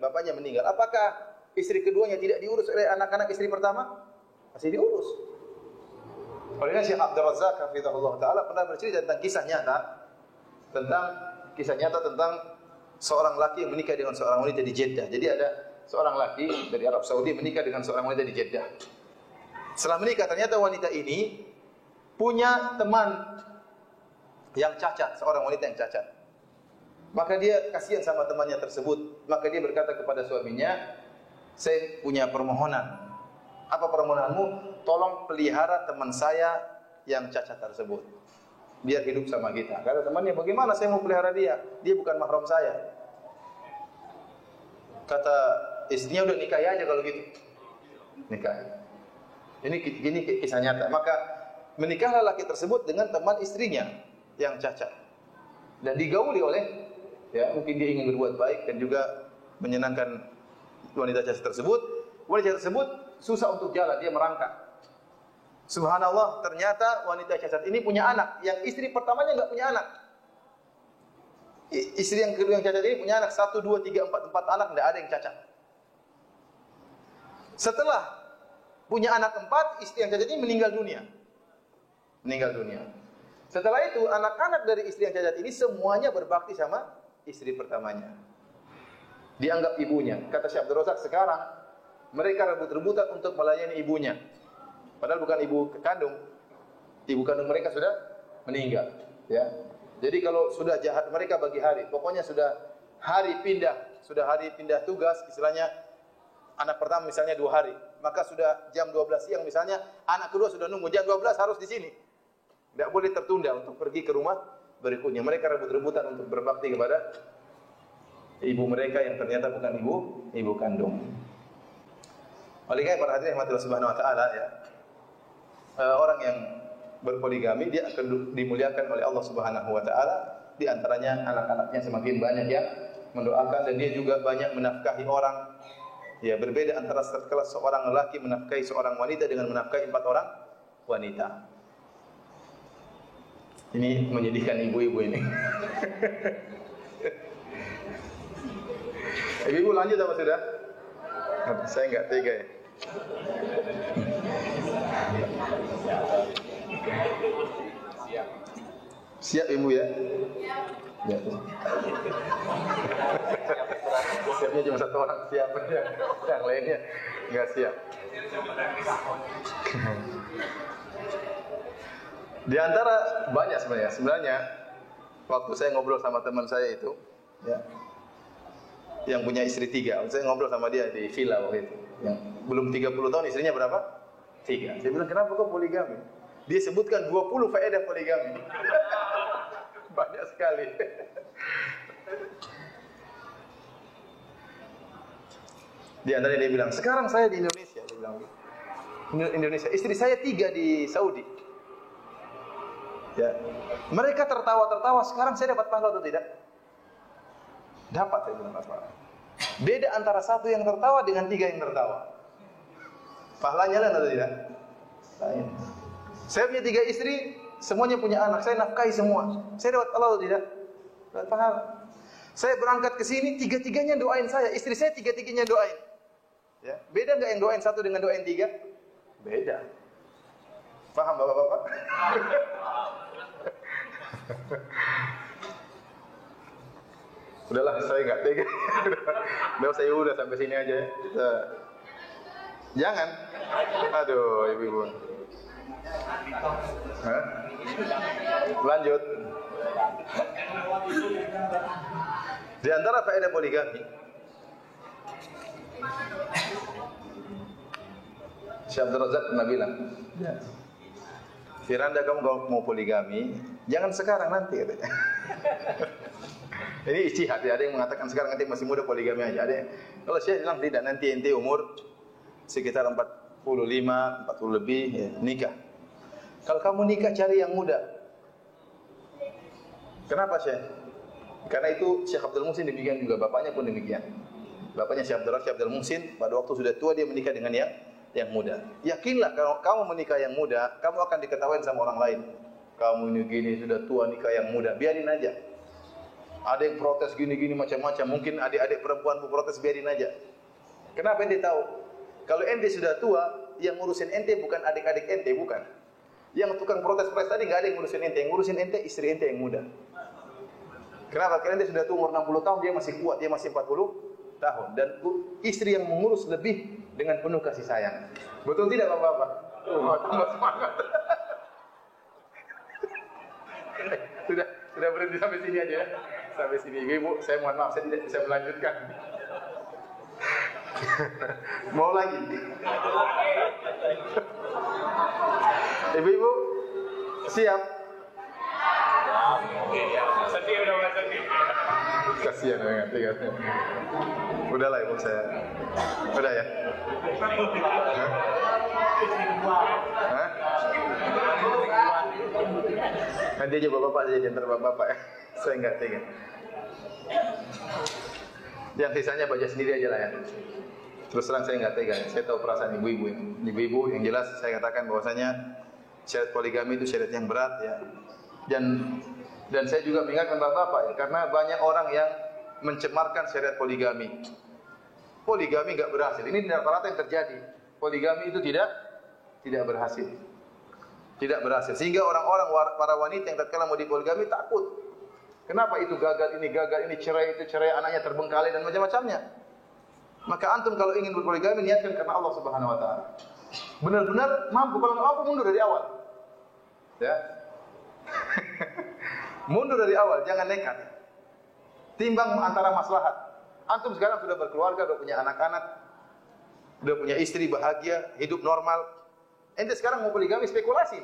bapaknya meninggal, apakah istri keduanya tidak diurus oleh anak-anak istri pertama? Masih diurus. Oleh Syekh Abdul Razak hafizahullah taala pernah bercerita tentang kisah nyata tentang seorang laki yang menikah dengan seorang wanita di Jeddah. Jadi ada seorang laki dari Arab Saudi menikah dengan seorang wanita di Jeddah. Setelah menikah ternyata wanita ini punya teman yang cacat, seorang wanita yang cacat. Maka dia kasihan sama temannya tersebut. Maka dia berkata kepada suaminya, saya punya permohonan. Apa permohonanmu? Tolong pelihara teman saya yang cacat tersebut, biar hidup sama kita. Kata temannya, bagaimana saya mau pelihara dia? Dia bukan mahram saya. Kata istrinya, udah nikahi aja kalau gitu. Nikahi. Ini kisah nyata. Maka menikahlah laki tersebut dengan teman istrinya yang cacat. Dan digauli oleh, ya mungkin dia ingin berbuat baik dan juga menyenangkan wanita cacat tersebut. Wanita tersebut susah untuk jalan, dia merangkak. Subhanallah, ternyata wanita cacat ini punya anak yang istri pertamanya enggak punya anak. Istri yang kedua yang cacat ini punya anak 1, 2, 3, 4 anak, enggak ada yang cacat. Setelah punya anak 4, istri yang cacat ini meninggal dunia. Setelah itu anak-anak dari istri yang cacat ini semuanya berbakti sama istri pertamanya. Dianggap ibunya. Kata Syekh Abdul Razak, sekarang mereka rebut-rebutan untuk melayani ibunya. Padahal bukan ibu kandung. Ibu kandung mereka sudah meninggal, ya. Jadi kalau sudah jahat mereka bagi hari, pokoknya sudah hari pindah tugas, istilahnya anak pertama misalnya 2 hari, maka sudah jam 12 siang misalnya, anak kedua sudah nunggu jam 12 harus di sini. Tidak boleh tertunda untuk pergi ke rumah berikutnya. Mereka rebut-rebutan untuk berbakti kepada ibu mereka yang ternyata bukan ibu kandung. Oleh karena para hadirin rahmatillah subhanahu wa ta'ala, ya, orang yang berpoligami dia akan dimuliakan oleh Allah Subhanahu wa taala. Di antaranya anak-anaknya semakin banyak yang mendoakan, dan dia juga banyak menafkahi orang. Ya, berbeda antara sekelas seorang lelaki menafkahi seorang wanita dengan menafkahi 4 orang wanita. Ini menyedihkan ibu-ibu ini. Ibu lanjut apa sudah? Saya enggak tega ya. Siap ibu ya? Ya. Siapnya cuma 1 orang, siap aja. Yang lainnya enggak siap. Di antara banyak sebenarnya waktu saya ngobrol sama teman saya itu, ya, yang punya istri 3, saya ngobrol sama dia di villa waktu itu. Yang belum 30 tahun, istrinya berapa? 3. Saya bilang, kenapa kau poligami? Dia sebutkan 20 faedah poligami. Banyak sekali. Di antaranya dia bilang, sekarang saya di Indonesia. Dia bilang, Indonesia. Istri saya 3 di Saudi. Ya. Mereka tertawa-tertawa, sekarang saya dapat pahala atau tidak? Dapat, saya bilang pahala. Beda antara satu yang tertawa dengan 3 yang tertawa. Pahalanya lain atau tidak? Lain. Saya punya 3 istri, semuanya punya anak, saya nafkahi semua. Saya dapat pahala atau tidak? Dapat pahala. Saya berangkat ke sini, 3-3-nya doain saya, istri saya 3-3-nya doain. Ya. Beda enggak yang doain satu dengan doain 3? Beda. Paham Bapak-bapak? Udahlah, saya enggak tega. Saya udah sampai sini aja ya. Jangan. Aduh, ibu-ibu. Hah? Lanjut. Di antara faedah poligami, Syekh Abdul Razak pernah bilang, Firanda kamu mau poligami, jangan sekarang, nanti katanya. Ini ijtihad ya, ada yang mengatakan sekarang nanti masih muda poligami aja. Ada yang, kalau Syekh bilang tidak, nanti ente umur sekitar 45, 40 lebih ya, nikah. Kalau kamu nikah cari yang muda. Kenapa Syekh? Karena itu Syekh Abdul Muhsin demikian juga, bapaknya pun demikian. Bapaknya Syekh Abdul Muhsin pada waktu sudah tua dia menikah dengan yang muda. Yakinlah kalau kamu menikah yang muda, kamu akan diketawain sama orang lain. Kamu ini gini sudah tua nikah yang muda, biarin aja. Ada yang protes gini-gini macam-macam, mungkin adik-adik perempuan pun protes, biarin aja. Kenapa ente tahu? Kalau ente sudah tua, yang ngurusin ente bukan adik-adik ente, bukan. Yang tukang protes-protes tadi enggak ada yang ngurusin ente, yang ngurusin ente istri ente yang muda. Kenapa? Karena ente sudah tua umur 60 tahun, dia masih kuat, dia masih 40 tahun dan istri yang mengurus lebih dengan penuh kasih sayang. Betul tidak Bapak-bapak? Tambah semangat. Sudah berhenti sampai sini aja ya. Sampai sini. Ibu, saya mohon maaf saya tidak bisa melanjutkan. Mau lagi? Ibu-ibu siap? Sedih udah mulai sedih. Kasihan banget ya. Udahlah ibu saya. Udah ya? Hah? Nanti aja bapak-bapak aja antar bapak-bapak ya. Saya enggak tega. Yang sisanya baca sendiri aja lah ya. Terus terang saya enggak tega. Saya tahu perasaan ibu-ibu. Ibu-ibu yang jelas saya katakan bahwasanya syariat poligami itu syariat yang berat ya. Dan saya juga mengingatkan bapak-bapak ya, karena banyak orang yang mencemarkan syariat poligami. Poligami enggak berhasil. Ini rata-rata yang terjadi. Poligami itu tidak berhasil. Tidak berhasil. Sehingga orang-orang para wanita yang tatkala mau dipoligami takut. Kenapa itu gagal, ini cerai, itu cerai, anaknya terbengkalai dan macam-macamnya. Maka antum kalau ingin berpoligami niatkan karena Allah Subhanahu wa taala. Benar-benar mampu, kalau enggak mampu mundur dari awal. Ya. Mundur dari awal, jangan nekat. Timbang antara maslahat. Antum sekarang sudah berkeluarga, sudah punya anak-anak, sudah punya istri bahagia, hidup normal. Ente sekarang mau poligami spekulasi.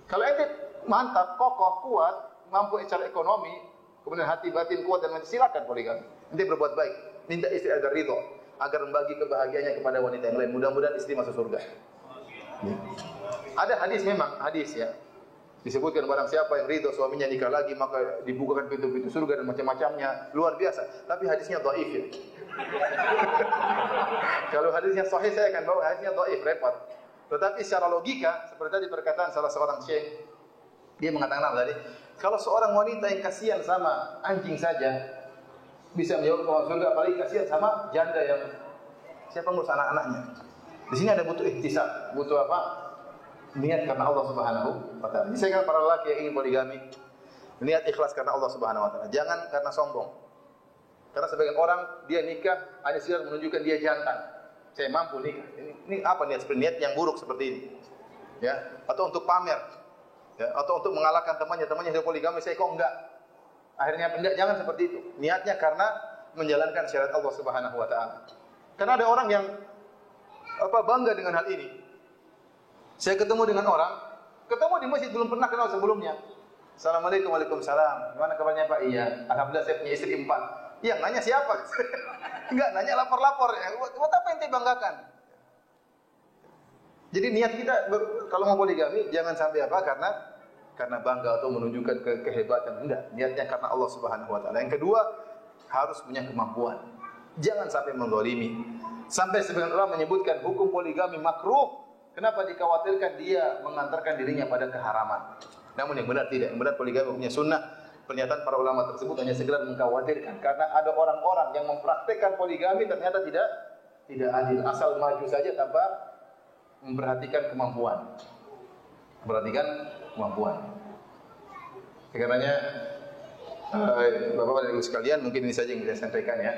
Kalau ente mantap, kokoh, kuat, mampu secara ekonomi, kemudian hati batin kuat dan silakan poligami. Ente berbuat baik, minta istri agar ridho, agar membagi kebahagiaannya kepada wanita yang lain. Mudah-mudahan istri masuk surga. Ada hadis memang, hadis ya. Disebutkan barang siapa yang ridho suaminya nikah lagi maka dibukakan pintu-pintu surga dan macam-macamnya. Luar biasa. Tapi hadisnya dhaif ya. Kalau hadisnya sahih saya akan bawa, hadisnya dhaif, repot. Tetapi secara logika seperti tadi perkataan salah seorang syekh, dia mengatakan apa tadi? Kalau seorang wanita yang kasihan sama anjing saja bisa menjawab ke surga, apalagi kasihan sama janda yang siapa ngurus anak-anaknya. Di sini ada butuh ihtisab, butuh apa? Niat karena Allah Subhanahu wa taala. Saya katakan para lelaki yang ingin poligami, niat ikhlas karena Allah Subhanahu wa taala. Jangan karena sombong. Karena sebagian orang dia nikah hanya sekedar menunjukkan dia jantan. Saya mampu nikah. Ini apa niat seperti niat yang buruk seperti ini? Ya, atau untuk pamer. Ya, atau untuk mengalahkan temannya sudah poligami, saya kok enggak. Akhirnya enggak, jangan seperti itu. Niatnya karena menjalankan syariat Allah Subhanahu wa taala. Karena ada orang yang bangga dengan hal ini. Saya ketemu dengan orang, ketemu di masjid belum pernah kenal sebelumnya. Assalamualaikum, waalaikumsalam. Gimana kabarnya Pak? Iya, alhamdulillah saya punya istri 4. Iya, nanya siapa? Enggak, nanya lapor-lapor ya. Buat apa yang ente banggakan? Jadi niat kita kalau mau poligami jangan sampai apa? Karena bangga atau menunjukkan kehebatan. Enggak, niatnya karena Allah Subhanahu wa taala. Yang kedua, harus punya kemampuan. Jangan sampai menzalimi. Sampai sebagian ulama menyebutkan hukum poligami makruh. Kenapa? Dikhawatirkan dia mengantarkan dirinya pada keharaman. Namun yang benar tidak. Yang benar poligami punya sunnah. Pernyataan para ulama tersebut hanya sekedar mengkhawatirkan karena ada orang-orang yang mempraktikkan poligami ternyata tidak adil. Asal maju saja tanpa memperhatikan kemampuan. Perhatikan kemampuan. Karenanya Bapak dan Ibu sekalian, mungkin ini saja yang saya sampaikan ya.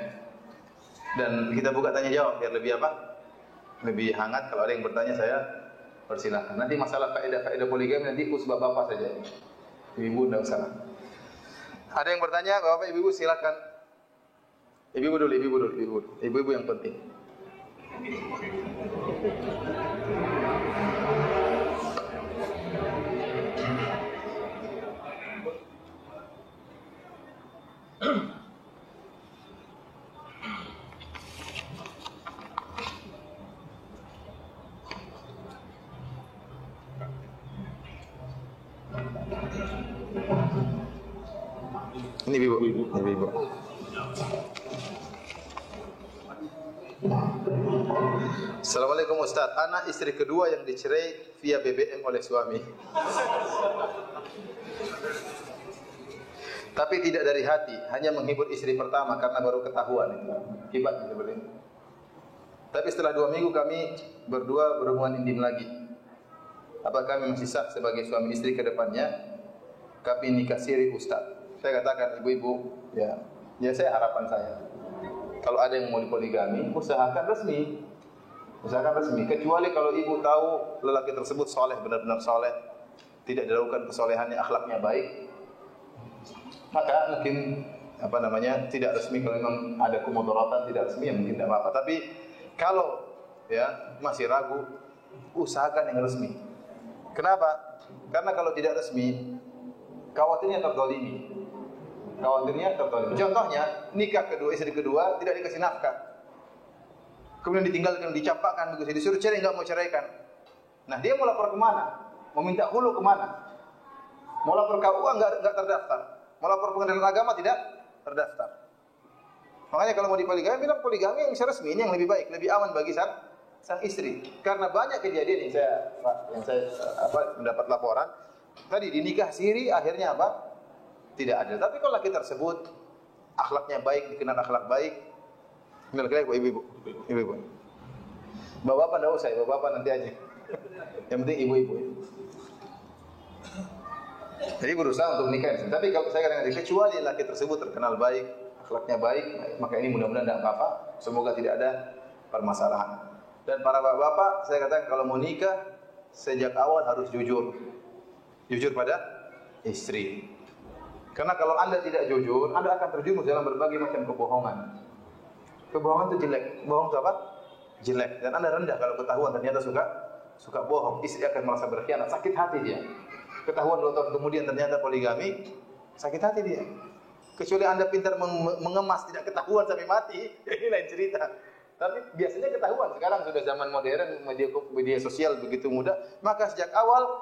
Dan kita buka tanya jawab biar lebih apa? Lebih hangat. Kalau ada yang bertanya saya persilahkan. Nanti masalah faedah poligami nanti usbah Bapak saja. Ibu enggak usah. Ada yang bertanya, Bapak Ibu silakan. Ibu dulu. Ibu yang penting. Ini ibu. Assalamualaikum Ustaz. Anak istri kedua yang dicerai via BBM oleh suami. Tapi tidak dari hati, hanya menghibur istri pertama karena baru ketahuan itu. Akibatnya seperti itu. Tapi setelah 2 minggu kami berdua berhubungan intim lagi. Apakah kami masih sah sebagai suami istri ke depannya? Kami nikah siri Ustaz. Saya katakan ibu-ibu, ya saya harapan saya. Kalau ada yang mau dipoligami, usahakan resmi. Kecuali kalau ibu tahu lelaki tersebut soleh, benar-benar soleh, tidak dilakukan kesolehannya, akhlaknya baik, maka mungkin tidak resmi. Kalau memang ada kemudaratan tidak resmi, ya mungkin tidak apa-apa. Tapi kalau ya masih ragu, usahakan yang resmi. Kenapa? Karena kalau tidak resmi, khawatirnya terzalimi. Contohnya, nikah kedua, istri kedua tidak dikasih nafkah. Kemudian ditinggalkan, dicampakkan begitu, disuruh cerai, enggak mau ceraikan. Nah, dia mau lapor kemana? Mau minta hulu kemana? Mau lapor KUA enggak terdaftar. Mau lapor pengadilan agama tidak terdaftar. Makanya kalau mau dipoligami, bilang poligami yang resmi, ini yang lebih baik, lebih aman bagi sang istri. Karena banyak kejadian yang saya mendapat laporan. Tadi dinikah siri akhirnya apa? Tidak ada. Tapi kalau laki tersebut akhlaknya baik, dikenal akhlak baik, kira-kira ibu-ibu. Bapak-bapak enggak usah, bapak nanti aja. Yang penting ibu-ibu. Jadi berusaha untuk nikah. Tapi kalau saya katakan kecuali laki tersebut terkenal baik, akhlaknya baik, maka ini mudah-mudahan tidak apa-apa. Semoga tidak ada permasalahan. Dan para bapak-bapak, saya katakan kalau mau nikah sejak awal harus jujur. Jujur pada istri. Karena kalau Anda tidak jujur, Anda akan terjerumus dalam berbagai macam kebohongan. Kebohongan itu jelek. Bohong itu apa? Jelek. Dan Anda rendah kalau ketahuan ternyata suka bohong. Istri akan merasa berkhianat, sakit hati dia. Ketahuan 2 tahun kemudian ternyata poligami, sakit hati dia. Kecuali Anda pintar mengemas tidak ketahuan sampai mati, ini lain cerita. Tapi biasanya ketahuan. Sekarang sudah zaman modern, media sosial begitu mudah. Maka sejak awal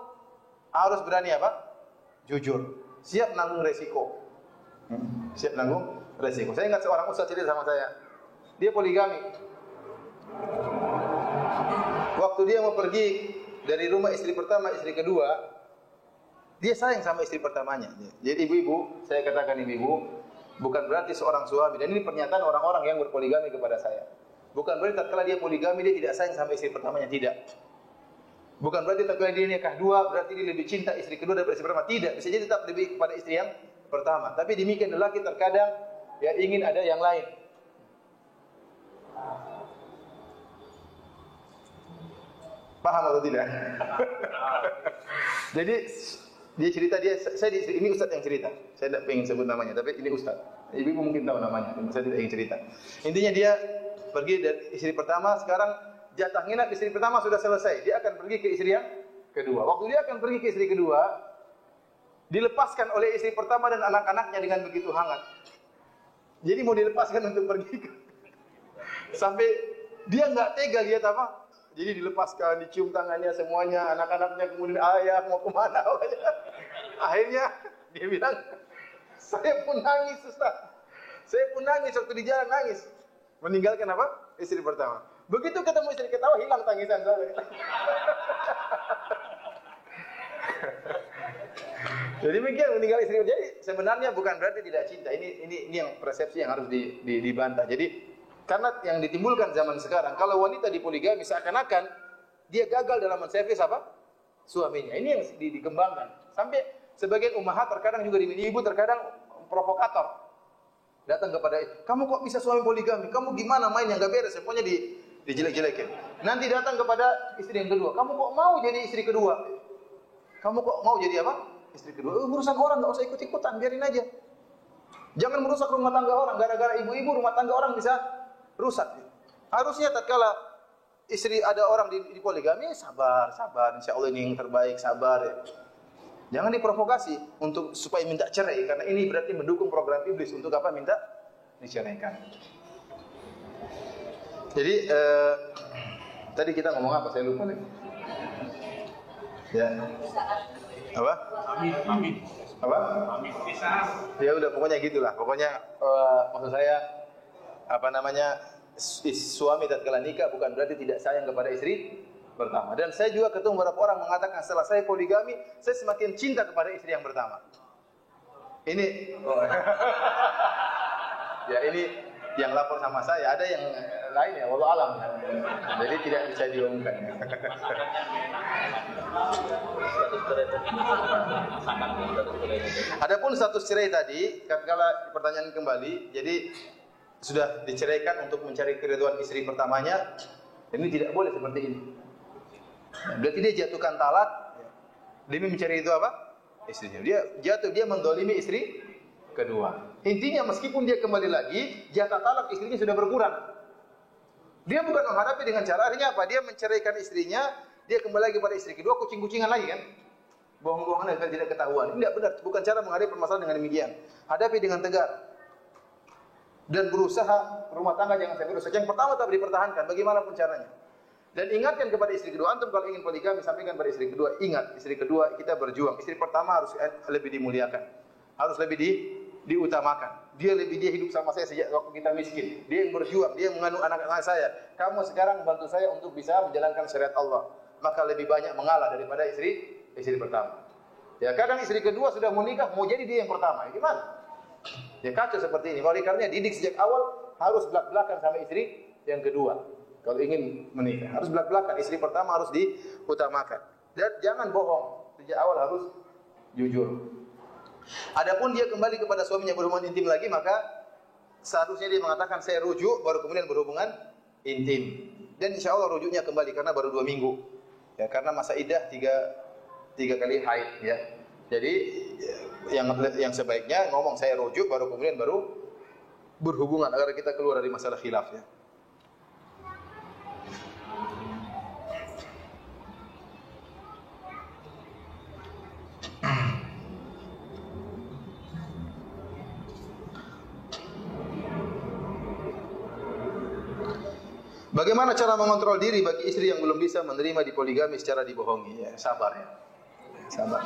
harus berani apa? Jujur. Siap nanggung resiko. Siap nanggung resiko. Saya ingat seorang ustaz cerita sama saya. Dia poligami. Waktu dia mau pergi dari rumah istri pertama, istri kedua, dia sayang sama istri pertamanya. Jadi ibu-ibu, saya katakan ibu-ibu, bukan berarti seorang suami, dan ini pernyataan orang-orang yang berpoligami kepada saya. Bukan berarti tatkala dia poligami dia tidak sayang sama istri pertamanya, tidak. Bukan berarti tatkala dia nikah dua berarti dia lebih cinta istri kedua daripada istri pertama, tidak. Bisa jadi tetap lebih pada istri yang pertama. Tapi demikian lelaki terkadang ya ingin ada yang lain. Paham atau tidak? Jadi dia cerita, ini ustaz yang cerita. Saya tidak ingin sebut namanya, tapi ini ustaz. Ibu mungkin tahu namanya, saya tidak ingin cerita. Intinya dia pergi dari istri pertama, sekarang jatah nginap istri pertama sudah selesai. Dia akan pergi ke istri yang kedua. Waktu dia akan pergi ke istri kedua, dilepaskan oleh istri pertama dan anak-anaknya dengan begitu hangat. Jadi mau dilepaskan untuk pergi sampai dia enggak tega lihat apa? Jadi dilepaskan, dicium tangannya semuanya, anak-anaknya, kemudian ayah mau kemana? Akhirnya dia bilang, saya pun nangis Ustaz. Saya pun nangis waktu di jalan nangis. Meninggalkan apa? Istri pertama. Begitu ketemu istri ketawa, hilang tangisan saya. Jadi demikian meninggal istri. Jadi sebenarnya bukan berarti tidak cinta. Ini yang persepsi yang harus dibantah. Jadi karena yang ditimbulkan zaman sekarang, kalau wanita dipoligami seakan-akan dia gagal dalam menservis apa? Suaminya. Ini yang dikembangkan. Sampai sebagian ummahat terkadang juga ibu terkadang provokator. Datang kepada kamu kok bisa suami poligami? Kamu gimana main yang gak beres? Semuanya dijelek-jelekin. Nanti datang kepada istri yang kedua. Kamu kok mau jadi istri kedua? Kamu kok mau jadi apa? Istri kedua. Urusan orang gak usah ikut-ikutan, biarin aja. Jangan merusak rumah tangga orang. Gara-gara ibu-ibu rumah tangga orang bisa rusak. Harusnya tatkala istri ada orang di poligami, sabar. Insya Allah ini yang terbaik, sabar. Ya. Jangan diprovokasi untuk supaya minta cerai, karena ini berarti mendukung program iblis untuk apa? Minta diceraikan. Jadi tadi kita ngomong apa? Saya lupa lagi. Ya. Apa? Amin. Apa? Amin. Ya udah pokoknya gitulah. Pokoknya maksud saya apa namanya? Suami tatkala nikah bukan berarti tidak sayang kepada istri pertama. Dan saya juga ketemu beberapa orang mengatakan setelah saya poligami, saya semakin cinta kepada istri yang pertama. Ini ya ini yang lapor sama saya, ada yang lain ya, wallahu alam. Jadi tidak bisa diumumkan. Adapun status cerai tadi, kalau pertanyaan kembali, jadi sudah diceraikan untuk mencari keridhaan istri pertamanya, ini tidak boleh seperti ini. Berarti dia jatuhkan talak demi mencari itu apa? Istrinya. Dia mendolimi istri kedua. Intinya meskipun dia kembali lagi, jatah talak istrinya sudah berkurang. Dia bukan menghadapi dengan cara artinya apa? Dia menceraikan istrinya, dia kembali lagi pada istri kedua, kucing-kucingan lagi kan? Bohong-bohongan agar tidak ketahuan. Ini tidak benar, bukan cara menghadapi permasalahan dengan demikian. Hadapi dengan tegar. Dan berusaha rumah tangga jangan sampai rusak. Yang pertama tetap dipertahankan bagaimanapun caranya. Dan ingatkan kepada istri kedua, antum kalau ingin poligami sampaikan pada istri kedua, ingat istri kedua kita berjuang. Istri pertama harus lebih dimuliakan. Harus lebih diutamakan. Dia hidup sama saya sejak waktu kita miskin. Dia yang berjuang, dia yang mengandung anak-anak saya. Kamu sekarang bantu saya untuk bisa menjalankan syariat Allah. Maka lebih banyak mengalah daripada istri pertama. Ya, kadang istri kedua sudah mau nikah, mau jadi dia yang pertama. Ya, gimana? Ya kacau seperti ini. Oleh karena didik sejak awal harus belak-belakan sama istri yang kedua. Kalau ingin menikah harus belak-belakan, istri pertama harus diutamakan. Dan jangan bohong, sejak awal harus jujur. Adapun dia kembali kepada suaminya berhubungan intim lagi, maka seharusnya dia mengatakan saya rujuk, baru kemudian berhubungan intim. Dan insya Allah rujuknya kembali karena baru 2 minggu. Ya, karena masa iddah 3 kali haid. Ya. Jadi yang sebaiknya ngomong saya rujuk, baru berhubungan agar kita keluar dari masalah khilaf. Ya. Bagaimana cara mengontrol diri bagi istri yang belum bisa menerima dipoligami secara dibohongi? Ya, sabar ya. Sabar.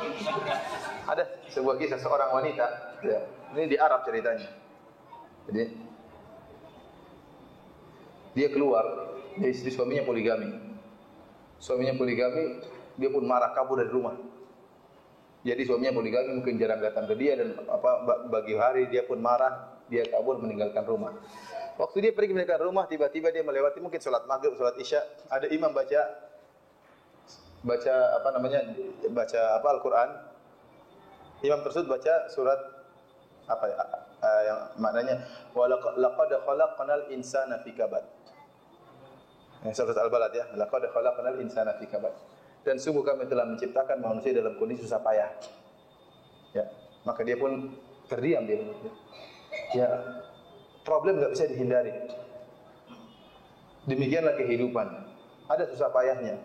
Ada sebuah kisah seorang wanita, ya. Ini di Arab ceritanya. Jadi dia keluar, dia istri suaminya poligami. Suaminya poligami, dia pun marah kabur dari rumah. Jadi suaminya poligami mungkin jarang datang ke dia dan bagi hari dia pun marah, dia kabur meninggalkan rumah. Waktu dia pergi meninggalkan rumah, tiba-tiba dia melewati mungkin sholat maghrib, sholat isya, ada imam baca Al-Quran. Imam tersebut baca surat yang maknanya laqad khalaqnal insana fi kabad. Surat Al-Balad ya, laqad khalaqnal insana fi kabad. Dan sungguh kami telah menciptakan manusia dalam kondisi susah payah. Ya, maka dia pun terdiam dia. Ya, problem enggak bisa dihindari. Demikianlah kehidupan. Ada susah payahnya.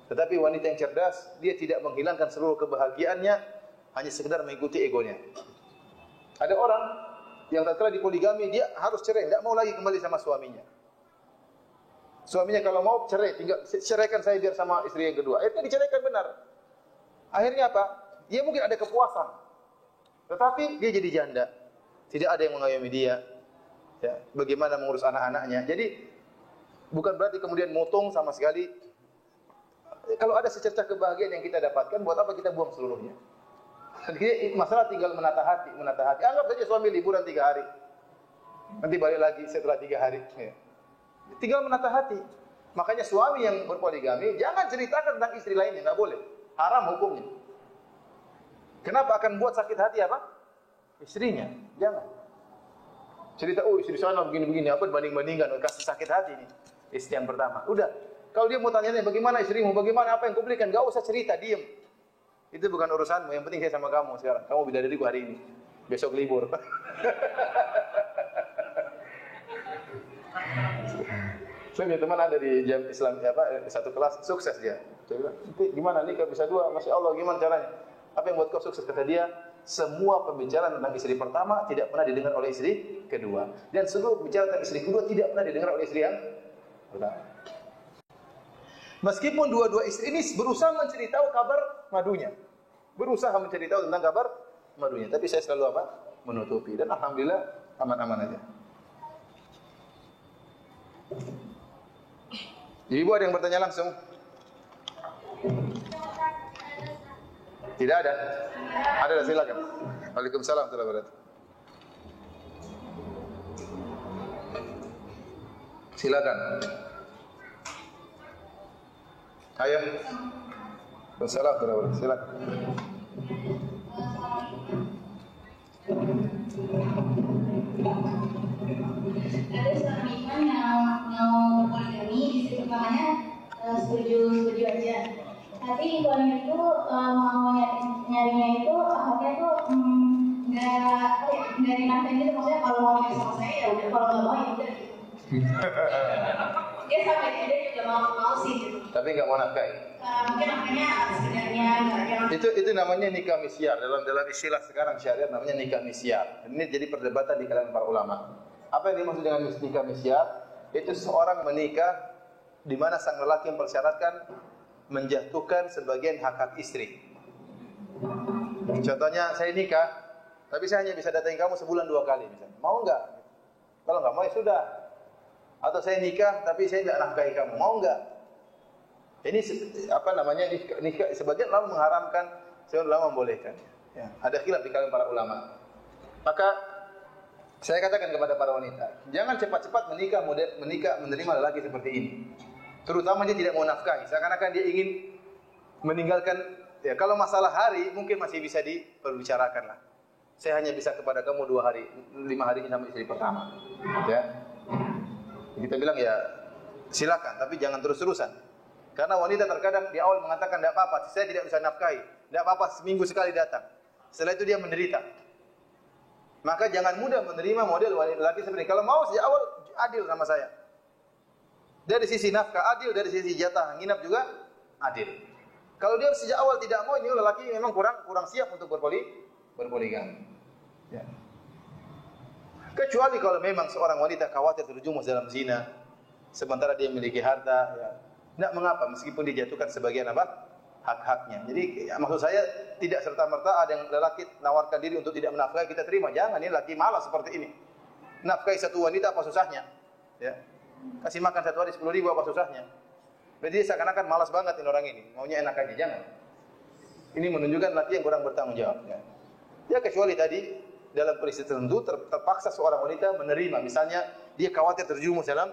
Tetapi wanita yang cerdas, dia tidak menghilangkan seluruh kebahagiaannya hanya sekedar mengikuti egonya. Ada orang yang tatkala dipoligami dia harus cerai, tidak mau lagi kembali sama suaminya. Suaminya kalau mau cerai, tinggal ceraikan saya biar sama istri yang kedua. Akhirnya diceraikan benar. Akhirnya apa? Dia mungkin ada kepuasan, tetapi dia jadi janda. Tidak ada yang mengayomi dia. Ya, bagaimana mengurus anak-anaknya. Jadi bukan berarti kemudian motong sama sekali. Kalau ada secercah kebahagiaan yang kita dapatkan, buat apa kita buang seluruhnya? Jadi masalah tinggal menata hati. Anggap saja suami liburan 3 hari. Nanti balik lagi setelah 3 hari. Ya. Tinggal menata hati. Makanya suami yang berpoligami jangan ceritakan tentang istri lainnya, enggak boleh. Haram hukumnya. Kenapa akan buat sakit hati apa? Istrinya. Jangan. Cerita, oh istri sana begini-begini, apa banding-bandingkan, kasih sakit hati nih. Istri yang pertama. Udah. Kalau dia mau tanya, bagaimana istrimu, bagaimana apa yang kau belikan, enggak usah cerita, diam. Itu bukan urusanmu, yang penting saya sama kamu sekarang. Kamu bidadariku hari ini. Besok libur. Saya punya teman ada di jam Islam satu kelas sukses dia. Saya bilang, gimana nikah bisa 2? Masya Allah, gimana caranya? Apa yang buat kau sukses? Kata dia, semua pembicaraan tentang istri pertama tidak pernah didengar oleh istri kedua, dan seluruh pembicaraan tentang istri kedua tidak pernah didengar oleh istri yang pertama. Meskipun dua-dua istri ini berusaha menceritakan kabar madunya, berusaha menceritakan tentang kabar madunya, tapi saya selalu apa? Menutupi, dan alhamdulillah aman-aman aja. Ibu ada yang bertanya langsung? Tidak ada? Ada, silakan. Waalaikumsalam warahmatullahi wabarakatuh. Silakan. Ayo. Waalaikumsalam warahmatullahi wabarakatuh. Silakan. Ada seorang iman yang mau poligami, istri pertamanya setuju aja. Tapi suaminya itu mau nyarinya itu akhlaknya tuh nggak dinafkahin gitu. Maksudnya kalau mau nyari sama saya ya udah, kalau nggak mau ya udah. Dia sampai dia juga mau sih gitu. Tapi nggak mau nafkahi. Mungkin makanya sebenarnya itu namanya nikah misyar. Dalam istilah sekarang syariat namanya nikah misyar. Ini jadi perdebatan di kalangan para ulama. Apa yang dimaksud dengan nikah misyar? Itu seorang menikah di mana sang lelaki mempersyaratkan menjatuhkan sebagian hak-hak istri. Contohnya, saya nikah, tapi saya hanya bisa datangi kamu sebulan 2 kali misalnya. Mau enggak? Kalau enggak mau ya sudah. Atau saya nikah, tapi saya tidak nafkahi kamu. Mau enggak? Ini apa namanya nikah? Sebagian ulama mengharamkan, sebagian ulama membolehkan. Ya, ada khilaf di kalangan para ulama. Maka saya katakan kepada para wanita, jangan cepat-cepat menikah menerima lelaki seperti ini. Terutama dia tidak mau nafkahi, seakan-akan dia ingin meninggalkan. Ya, kalau masalah hari mungkin masih bisa diperbicarakan lah. Saya hanya bisa kepada kamu 2 hari, 5 hari sama istri pertama. Ya, kita bilang ya silakan, tapi jangan terus-terusan. Karena wanita terkadang di awal mengatakan tidak apa-apa, saya tidak bisa nafkahi, tidak apa-apa seminggu sekali datang. Setelah itu dia menderita. Maka jangan mudah menerima model laki seperti ini. Kalau mau sejak awal adil sama saya. Dari sisi nafkah adil, dari sisi jatah nginap juga adil. Kalau dia sejak awal tidak mau, ini lelaki memang kurang siap untuk berpoligami. Ya. Kecuali kalau memang seorang wanita khawatir terjerumus dalam zina, sementara dia memiliki harta, ya, tidak mengapa meskipun dijatuhkan sebagian apa hak-haknya. Jadi ya, maksud saya tidak serta-merta ada yang lelaki nawarkan diri untuk tidak menafkahi kita terima. Jangan, ini laki malas seperti ini. Nafkahi satu wanita apa susahnya? Ya. Kasih makan 1 hari 10.000 apa susahnya? Berarti seakan-akan malas banget ini orang ini, maunya enak aja. Jangan. Ini menunjukkan laki yang kurang bertanggung jawab. Ya kecuali tadi dalam kondisi tertentu terpaksa seorang wanita menerima, misalnya dia khawatir terjerumus dalam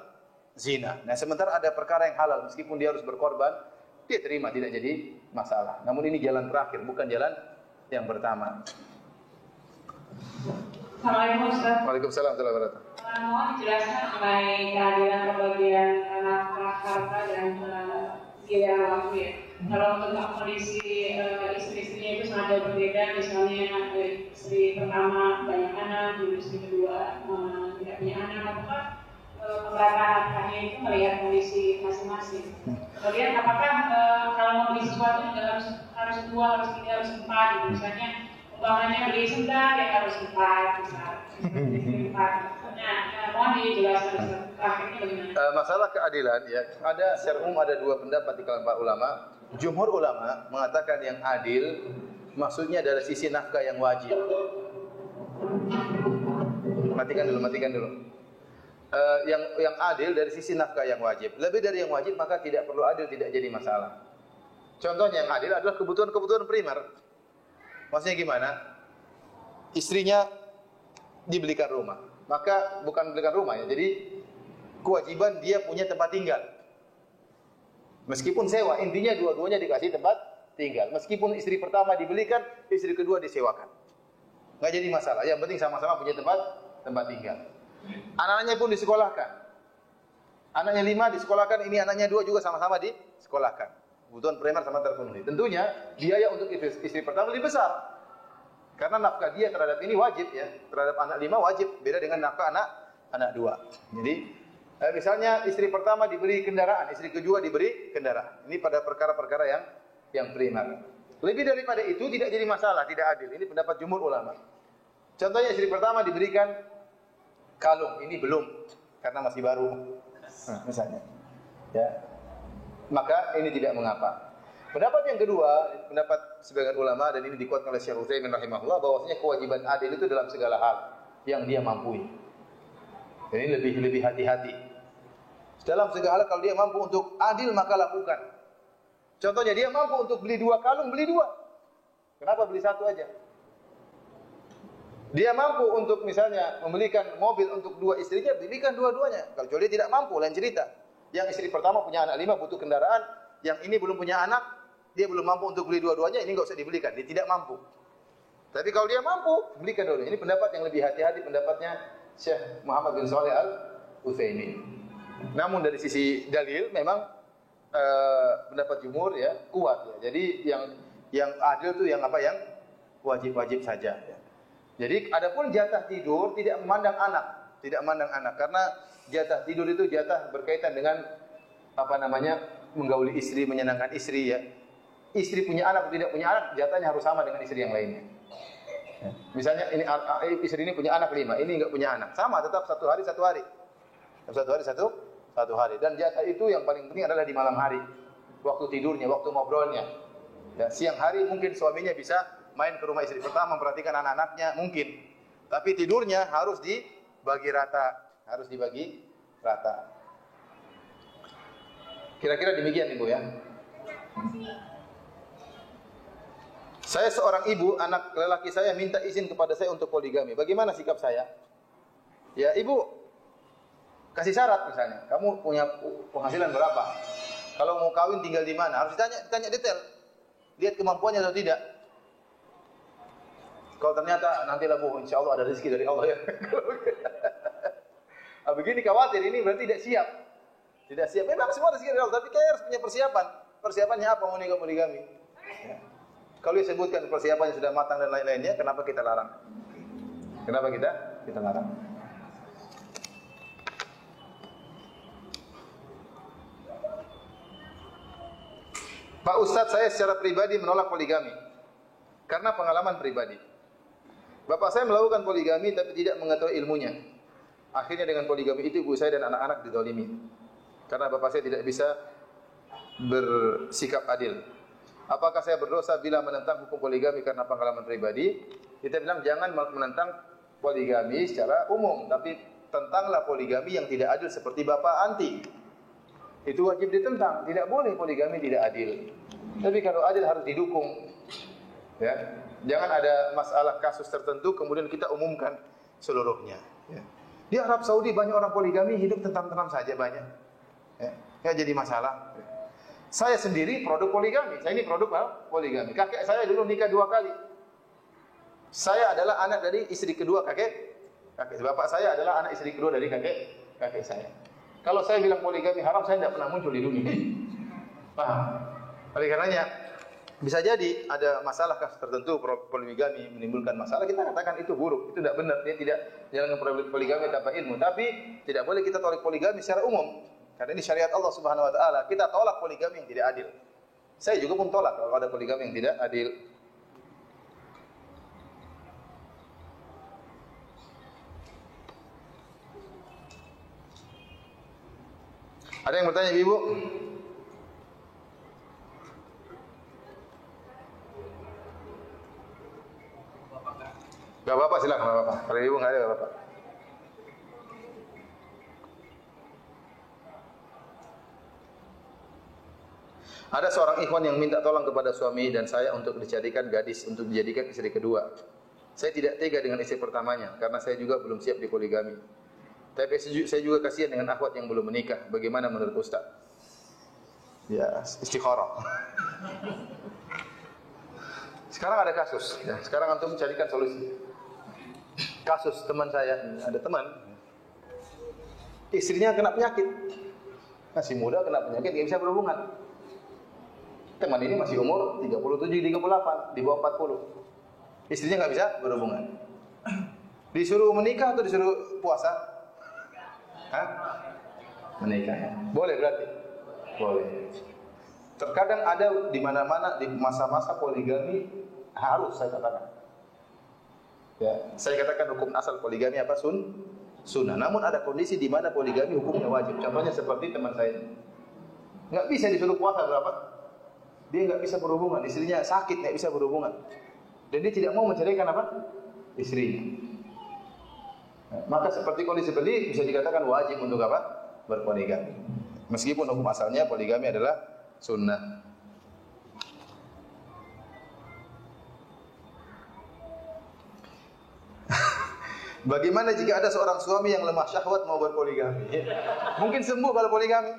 zina. Nah, sementara ada perkara yang halal, meskipun dia harus berkorban, dia terima, tidak jadi masalah. Namun ini jalan terakhir, bukan jalan yang pertama. Assalamualaikum Ustaz. Waalaikumsalam warahmatullahi wabarakatuh. Mohon dijelaskan mengenai kehadiran pembagian nafkah harta dan giliran waktu ya. Kalau tentang kondisi istri-istrinya itu sangat berbeda, misalnya istri pertama banyak anak, istri kedua tidak punya anak, apakah pemerataan nafkahnya itu melihat kondisi masing-masing? Kemudian apakah kalau mau beli sesuatu juga harus 2, harus 3, harus 4 gitu. Misalnya umpamanya beli sendal ya harus 4 misalnya. Nah, mohon dijelaskan akhirnya bagaimana? Masalah keadilan ya, ada secara umum ada dua pendapat di kalangan para ulama. Jumhur ulama mengatakan yang adil maksudnya dari sisi nafkah yang wajib. Matikan dulu. Yang adil dari sisi nafkah yang wajib. Lebih dari yang wajib maka tidak perlu adil, tidak jadi masalah. Contohnya yang adil adalah kebutuhan-kebutuhan primer. Maksudnya gimana? Istrinya dibelikan rumah. Maka bukan belikan rumah ya. Jadi kewajiban dia punya tempat tinggal. Meskipun sewa, intinya dua-duanya dikasih tempat tinggal. Meskipun istri pertama dibelikan, istri kedua disewakan. Nggak jadi masalah. Yang penting sama-sama punya tempat tinggal. Anak-anaknya pun disekolahkan. Anaknya 5 disekolahkan, ini anaknya 2 juga sama-sama disekolahkan. Kebutuhan primer sama terpenuhi. Tentunya biaya untuk istri pertama lebih besar. Karena nafkah dia terhadap ini wajib ya. Terhadap anak 5 wajib. Beda dengan nafkah anak 2. Jadi misalnya istri pertama diberi kendaraan, istri kedua diberi kendaraan. Ini pada perkara-perkara yang primer. Lebih daripada itu tidak jadi masalah, tidak adil. Ini pendapat jumhur ulama. Contohnya istri pertama diberikan kalung, ini belum karena masih baru. Misalnya. Ya. Maka ini tidak mengapa. Pendapat yang kedua, pendapat sebagian ulama dan ini dikuatkan oleh Syekh Utsaimin rahimahullah bahwasanya kewajiban adil itu dalam segala hal yang dia mampu. Jadi lebih hati-hati. Dalam segala hal kalau dia mampu untuk adil maka lakukan. Contohnya dia mampu untuk beli 2 kalung, beli 2. Kenapa beli 1 aja? Dia mampu untuk misalnya membelikan mobil untuk 2 istrinya, belikan dua-duanya. Kalau dia tidak mampu, lain cerita. Yang istri pertama punya anak 5 butuh kendaraan, yang ini belum punya anak, dia belum mampu untuk beli dua-duanya, ini enggak usah dibelikan, dia tidak mampu. Tapi kalau dia mampu, belikan dulu. Ini pendapat yang lebih hati-hati, pendapatnya Syekh Muhammad bin Shalih Al-Utsaimin. Namun dari sisi dalil memang pendapat jumhur ya kuat ya. Jadi yang adil itu yang apa, yang wajib-wajib saja ya. Jadi adapun jatah tidur tidak memandang anak, karena jatah tidur itu jatah berkaitan dengan apa namanya? Menggauli istri, menyenangkan istri ya. Istri punya anak atau tidak punya anak, jatahnya harus sama dengan istri yang lainnya. Ya. Misalnya ini istri ini punya anak 5, ini enggak punya anak. Sama, tetap satu hari. Satu hari. Dan jatah itu yang paling penting adalah di malam hari. Waktu tidurnya, waktu ngobrolnya. Ya, siang hari mungkin suaminya bisa main ke rumah istri pertama, memperhatikan anak-anaknya, mungkin. Tapi tidurnya harus dibagi rata. Kira-kira demikian Ibu ya. Saya seorang ibu, anak lelaki saya minta izin kepada saya untuk poligami. Bagaimana sikap saya? Ya, Ibu kasih syarat misalnya. Kamu punya penghasilan berapa? Kalau mau kawin tinggal di mana? Harus ditanya detail. Lihat kemampuannya atau tidak. Kalau ternyata nantilah Bu, insya Allah ada rezeki dari Allah ya. Begini khawatir, ini berarti tidak siap. Tidak siap. Memang semua rezeki dari Allah, tapi kita harus punya persiapan. Persiapannya apa mau nikah poligami? Ya. Kalau disebutkan persiapannya sudah matang dan lain-lainnya, kenapa kita larang? Kenapa kita larang? Pak Ustadz, saya secara pribadi menolak poligami karena pengalaman pribadi. Bapak saya melakukan poligami tapi tidak mengetahui ilmunya. Akhirnya dengan poligami itu ibu saya dan anak-anak dizalimi. Karena bapak saya tidak bisa bersikap adil. Apakah saya berdosa bila menentang hukum poligami karena pengalaman pribadi? Kita bilang jangan menentang poligami secara umum, tapi tentanglah poligami yang tidak adil seperti bapak anti. Itu wajib ditentang. Tidak boleh poligami tidak adil. Tapi kalau adil harus didukung. Ya. Jangan ada masalah kasus tertentu kemudian kita umumkan seluruhnya. Ya. Di Arab Saudi banyak orang poligami hidup tentram-tentram saja banyak. Ya. Nggak jadi masalah. Saya sendiri produk poligami. Saya ini produk poligami. Kakek saya dulu nikah 2 kali. Saya adalah anak dari istri kedua kakek. Bapak saya adalah anak istri kedua dari kakek saya. Kalau saya bilang poligami haram, saya tidak pernah muncul di dunia. Paham? Oleh karenanya, bisa jadi ada masalah kasus tertentu poligami menimbulkan masalah, kita katakan itu buruk, itu tidak benar, dia tidak jalankan poligami tanpa ilmu. Tapi tidak boleh kita tolak poligami secara umum, karena ini syariat Allah Subhanahu Wa Taala. Kita tolak poligami yang tidak adil. Saya juga pun tolak kalau ada poligami yang tidak adil. Ada yang bertanya Ibu? Gak apa-apa, silakan, gak apa-apa. Kalau Ibu nggak ada, gak apa-apa. Ada seorang ikhwan yang minta tolong kepada suami dan saya untuk dijadikan gadis, untuk dijadikan istri kedua. Saya tidak tega dengan istri pertamanya, karena saya juga belum siap di poligami. Tapi saya juga kasihan dengan akhwat yang belum menikah. Bagaimana menurut Ustaz? Ya, istikharah. Sekarang ada kasus, ya. Sekarang antum carikan solusi. Kasus teman saya, ada teman, istrinya kena penyakit, masih muda kena penyakit, nggak bisa berhubungan. Teman ini masih umur 37, 38, di bawah 40. Istrinya nggak bisa berhubungan. Disuruh menikah atau disuruh puasa? Hah? Menikah ya. Boleh berarti? Boleh. Terkadang ada di mana-mana di masa-masa poligami harus saya katakan. Ya, saya katakan hukum asal poligami apa? Sunnah. Namun ada kondisi di mana poligami hukumnya wajib. Contohnya seperti teman saya. Nggak bisa disuruh puasa berapa? Dia nggak bisa berhubungan, istrinya sakit nggak bisa berhubungan, dan dia tidak mau menceraikan apa? Istrinya. Maka seperti kondisi seperti ini bisa dikatakan wajib untuk apa? Berpoligami. Meskipun hukum asalnya poligami adalah sunnah. Bagaimana jika ada seorang suami yang lemah syahwat mau berpoligami? Mungkin sembuh kalau poligami.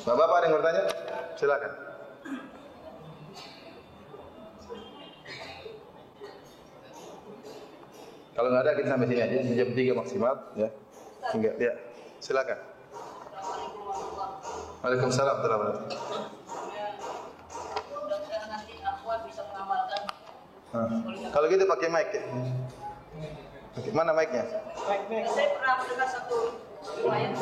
Bapak-bapak ada yang bertanya? Silakan. Kalau nggak ada kita sampai sini aja, jam 3 maksimal, ya. Hingga, ya. Silakan. Waalaikumsalam warahmatullahi wabarakatuh. Kalau gitu pakai mic ya. Mana mic-nya? Saya pernah mendengar satu riwayat.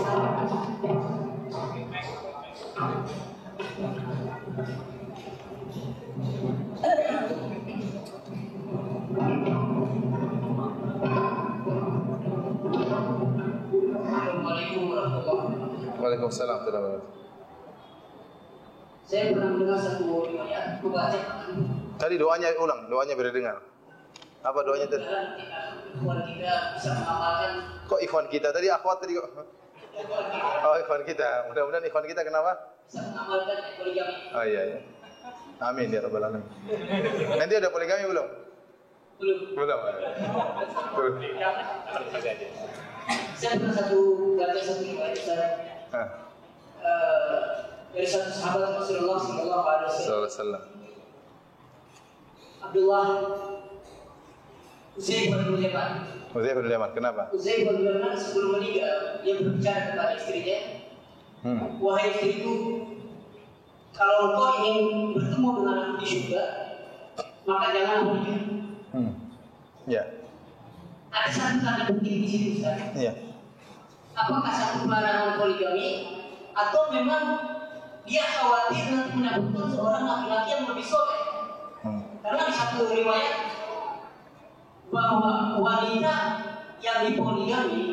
Waalaikumsalam warahmatullahi wabarakatuh. Saya pernah mendengar satu riwayat membaca Tadi doanya ulang, doanya biar dengar. Apa doanya tadi? ikhwan kita bisa mengamalkan. Kok ikhwan kita tadi akhwat tadi kok? Oh ikhwan kita. Mudah-mudahan ikhwan kita kenapa? Bisa mengamalkan poligami. Oh iya. Amin ya rabbal alamin. Nanti ada poligami belum? Belum. Belum. Saya pernah baca satu riwayat dari satu sahabat Rasulullah Sallallahu Alaihi Wasallam. Abdullah Uzair bin Yaman. Uzair bin Yaman, kenapa? Uzair bin Yaman sebelum meninggal dia berbicara kepada istrinya, wahai istriku, kalau engkau ingin bertemu dengan aku di surga, maka jangan menikah. Ya. Ada satu tanda penting di situ, Ustaz. Iya. Apakah satu pelarangan poligami atau memang dia khawatir nanti mendapatkan seorang laki-laki yang lebih soleh? Karena di satu riwayat bahwa wanita yang dipoligami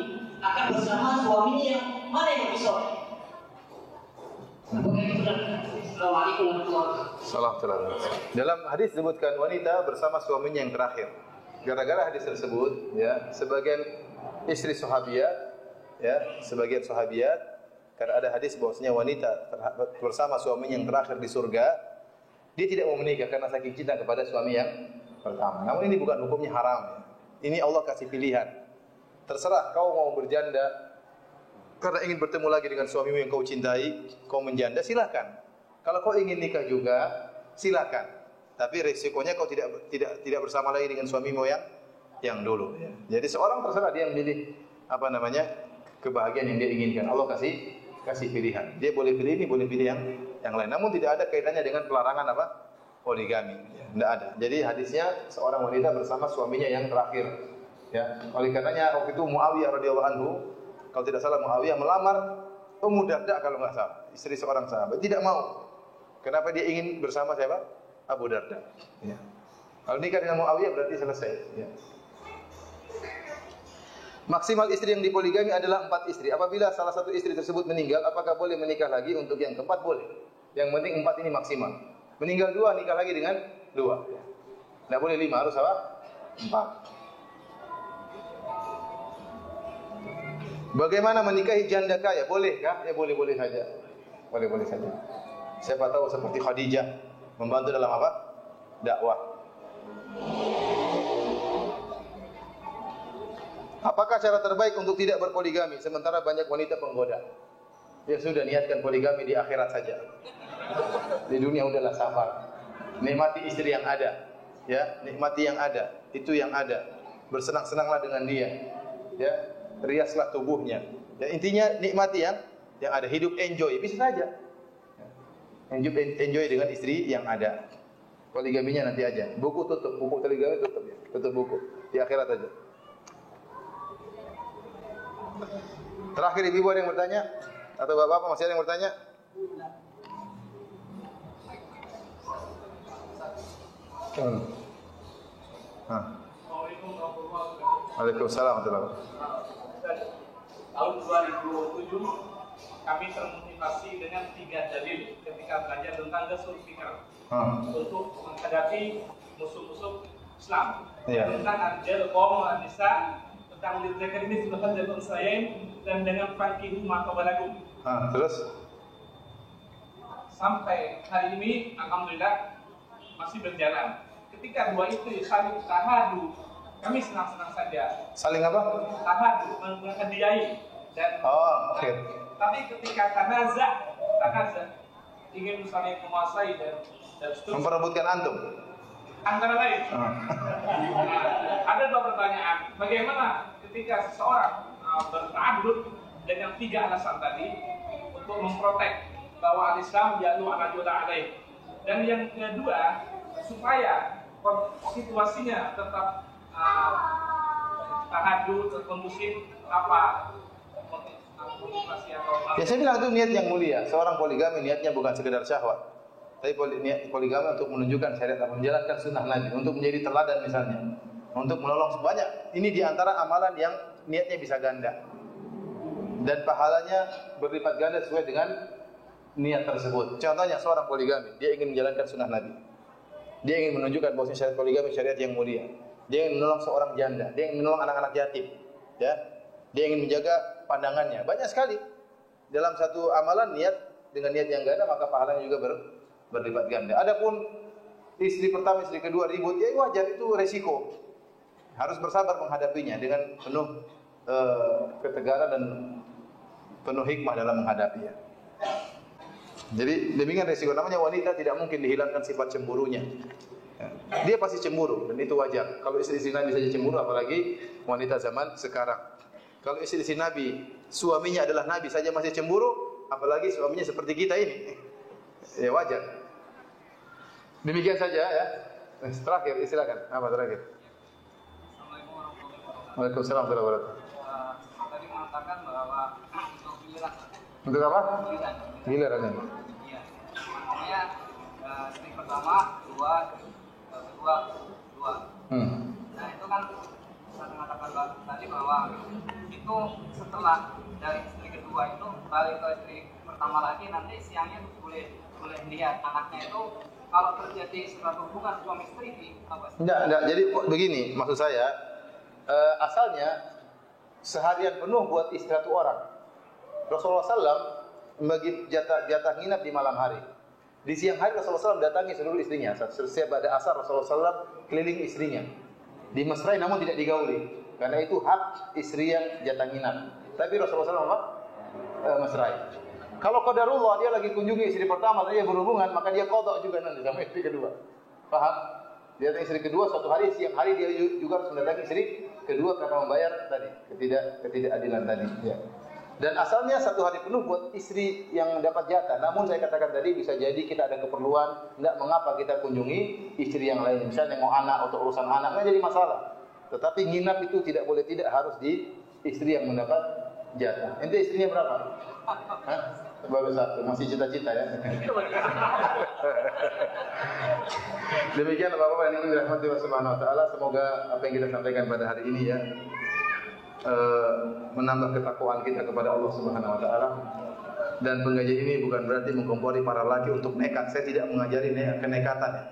akan bersama suaminya yang mana yang lebih soleh. Apakah itu benar? Assalamualaikum warahmatullahi wabarakatuh. Dalam hadis disebutkan wanita bersama suaminya yang terakhir. Gara-gara hadis tersebut, ya, sebagian istri sahabiat, ya, sebagian sahabiat, karena ada hadis bahwasanya wanita bersama suaminya yang terakhir di surga, dia tidak mau menikah karena saking cinta kepada suami yang pertama. Namun ini bukan hukumnya haram. Ini Allah kasih pilihan. Terserah kau mau berjanda karena ingin bertemu lagi dengan suamimu yang kau cintai, kau menjanda, silakan. Kalau kau ingin nikah juga, silakan. Tapi resikonya kau tidak bersama lagi dengan suamimu yang dulu. Jadi seorang terserah dia memilih kebahagiaan yang dia inginkan. Allah kasih pilihan. Dia boleh pilih ini, boleh pilih yang lain. Namun tidak ada kaitannya dengan pelarangan poligami. Tidak ada. Jadi hadisnya seorang wanita bersama suaminya yang terakhir. Ya. Oleh karenanya waktu itu Muawiyah radhiyallahu anhu, kalau tidak salah Muawiyah melamar Ummu Darda kalau nggak salah, istri seorang sahabat, tidak mau. Kenapa dia ingin bersama siapa? Abu Darda. Ya. Kalau nikah dengan Muawiyah berarti selesai. Ya. Maksimal istri yang dipoligami adalah 4 istri. Apabila salah satu istri tersebut meninggal, apakah boleh menikah lagi untuk yang keempat? Boleh. Yang penting 4 ini maksimal. Meninggal 2, nikah lagi dengan 2. Tidak boleh 5, harus apa? 4. Bagaimana menikahi janda kaya? Bolehkah? Ya boleh-boleh saja. Boleh-boleh saja. Siapa tahu seperti Khadijah membantu dalam apa? Dakwah. Apakah cara terbaik untuk tidak berpoligami sementara banyak wanita penggoda? Ya sudah, niatkan poligami di akhirat saja. Di dunia udahlah sabar. Nikmati istri yang ada. Ya, nikmati yang ada. Itu yang ada. Bersenang-senanglah dengan dia. Ya, riaslah tubuhnya. Ya, intinya nikmati yang ada, hidup enjoy, bisa saja. Enjoy dengan istri yang ada. Poligaminya nanti aja. Buku tutup, buku poligami tutup ya. Tutup buku. Di akhirat aja. Terakhir ibu ada yang bertanya? Atau bapak masih ada yang bertanya? Waalaikumsalam warahmatullahi wabarakatuh. Tahun 2007 kami termotivasi dengan 3 dalil ketika belajar tentang Rasul Fikr untuk menghadapi musuh-musuh Islam. Tentang Al-Jal, Qawm, Al-Nisa, tentang Lil-Zakar ini Sultan Jatun Sayyid, dan dengan Fankihu Makabalakum. Terus? Sampai hari ini Alhamdulillah masih berjalan. Ketika 2 itu saling tahadu, kami senang-senang saja. Saling apa? Tahadu, menghadiahi. Dan tapi ketika tanaza ingin saling menguasai dan seterusnya, memperebutkan antum antara lain. Ada 2 pertanyaan. Bagaimana ketika seseorang berta'addud dengan 3 alasan tadi untuk memprotek bahwa al-Islam ya'lu ala juda alaih. Dan yang kedua, supaya situasinya tetap tahadud, kondusif, apa motivasi atau ya saya bilang itu niat yang mulia. Seorang poligami niatnya bukan sekedar syahwat, tapi niat poligami untuk menunjukkan syariat, menjalankan sunnah Nabi, untuk menjadi teladan misalnya, untuk menolong sebanyak. Ini diantara amalan yang niatnya bisa ganda dan pahalanya berlipat ganda sesuai dengan niat tersebut. Contohnya seorang poligami, dia ingin menjalankan sunnah Nabi, dia ingin menunjukkan bahwa syariat poligami syariat yang mulia. Dia ingin menolong seorang janda, dia ingin menolong anak-anak yatim, ya. Dia ingin menjaga pandangannya. Banyak sekali dalam satu amalan niat dengan niat yang ganda, maka pahalanya juga berlipat ganda. Adapun istri pertama, istri kedua ribut, ya wajar, itu resiko. Harus bersabar menghadapinya dengan penuh ketegaran dan penuh hikmah dalam menghadapinya. Jadi demikian resiko. Namanya wanita tidak mungkin dihilangkan sifat cemburunya. Dia pasti cemburu dan itu wajar. Kalau istri-istri Nabi saja cemburu, apalagi wanita zaman sekarang. Kalau istri-istri Nabi, suaminya adalah Nabi saja masih cemburu, apalagi suaminya seperti kita ini. Ya wajar. Demikian saja ya. Terakhir, silakan. Apa terakhir? Waalaikumsalam warahmatullahi wabarakatuh. Tadi mengatakan bahwa untuk giliran. Untuk apa? Giliran. Iya. Artinya istri pertama, kedua. Nah itu kan saya mengatakan tadi bahwa itu setelah dari istri kedua itu balik ke istri pertama lagi, nanti siangnya boleh lihat anaknya itu kalau terjadi suatu hubungan suami istri ini apa? Enggak. Jadi begini, maksud saya asalnya seharian penuh buat istri satu orang. Rasulullah SAW membagi jatah nginap di malam hari. Di siang hari Rasulullah SAW datangi seluruh istrinya. Setiap pada asar Rasulullah SAW keliling istrinya. Dimesrai namun tidak digauli. Karena itu hak istri yang jatah nginap. Tapi Rasulullah SAW apa? Mesrai. Kalau qadarullah dia lagi kunjungi istri pertama, dia berhubungan, maka dia qada juga nanti sama istri kedua. Paham? Dia datang istri kedua, suatu hari siang hari dia juga harus mendatangi istri kedua karena membayar tadi ketidakadilan tadi. Ya. Dan asalnya satu hari penuh buat istri yang dapat jatah. Namun saya katakan tadi bisa jadi kita ada keperluan, tidak mengapa kita kunjungi istri yang lain. Misalnya mau anak atau urusan anak, nggak jadi masalah. Tetapi nginap itu tidak boleh, tidak harus di istri yang mendapat jatah. Ente istrinya berapa? Hah? Baru 1, masih cita-cita ya. Demikian Bapak-bapak yang dirahmati Allah Subhanahu wa taala, semoga apa yang kita sampaikan pada hari ini ya menambah ketakwaan kita kepada Allah Subhanahu wa taala. Dan pengajian ini bukan berarti mengkompori para laki untuk nekat. Saya tidak mengajari kenekatan ya.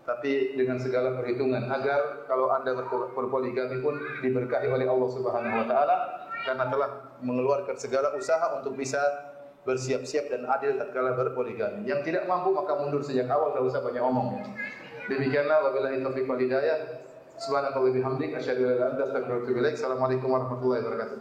Tapi dengan segala perhitungan agar kalau Anda berpoligami pun diberkahi oleh Allah Subhanahu wa taala karena telah mengeluarkan segala usaha untuk bisa bersiap-siap dan adil tatkala berpoligami. Yang tidak mampu maka mundur sejak awal, tidak usah banyak omong. Demikianlah, wabillahi taufiq wal hidayah. Subhanakallahumma bihamdik asyhadu an la ilaha illa anta astaghfiruka wa atubu ilaik. Assalamualaikum warahmatullahi wabarakatuh.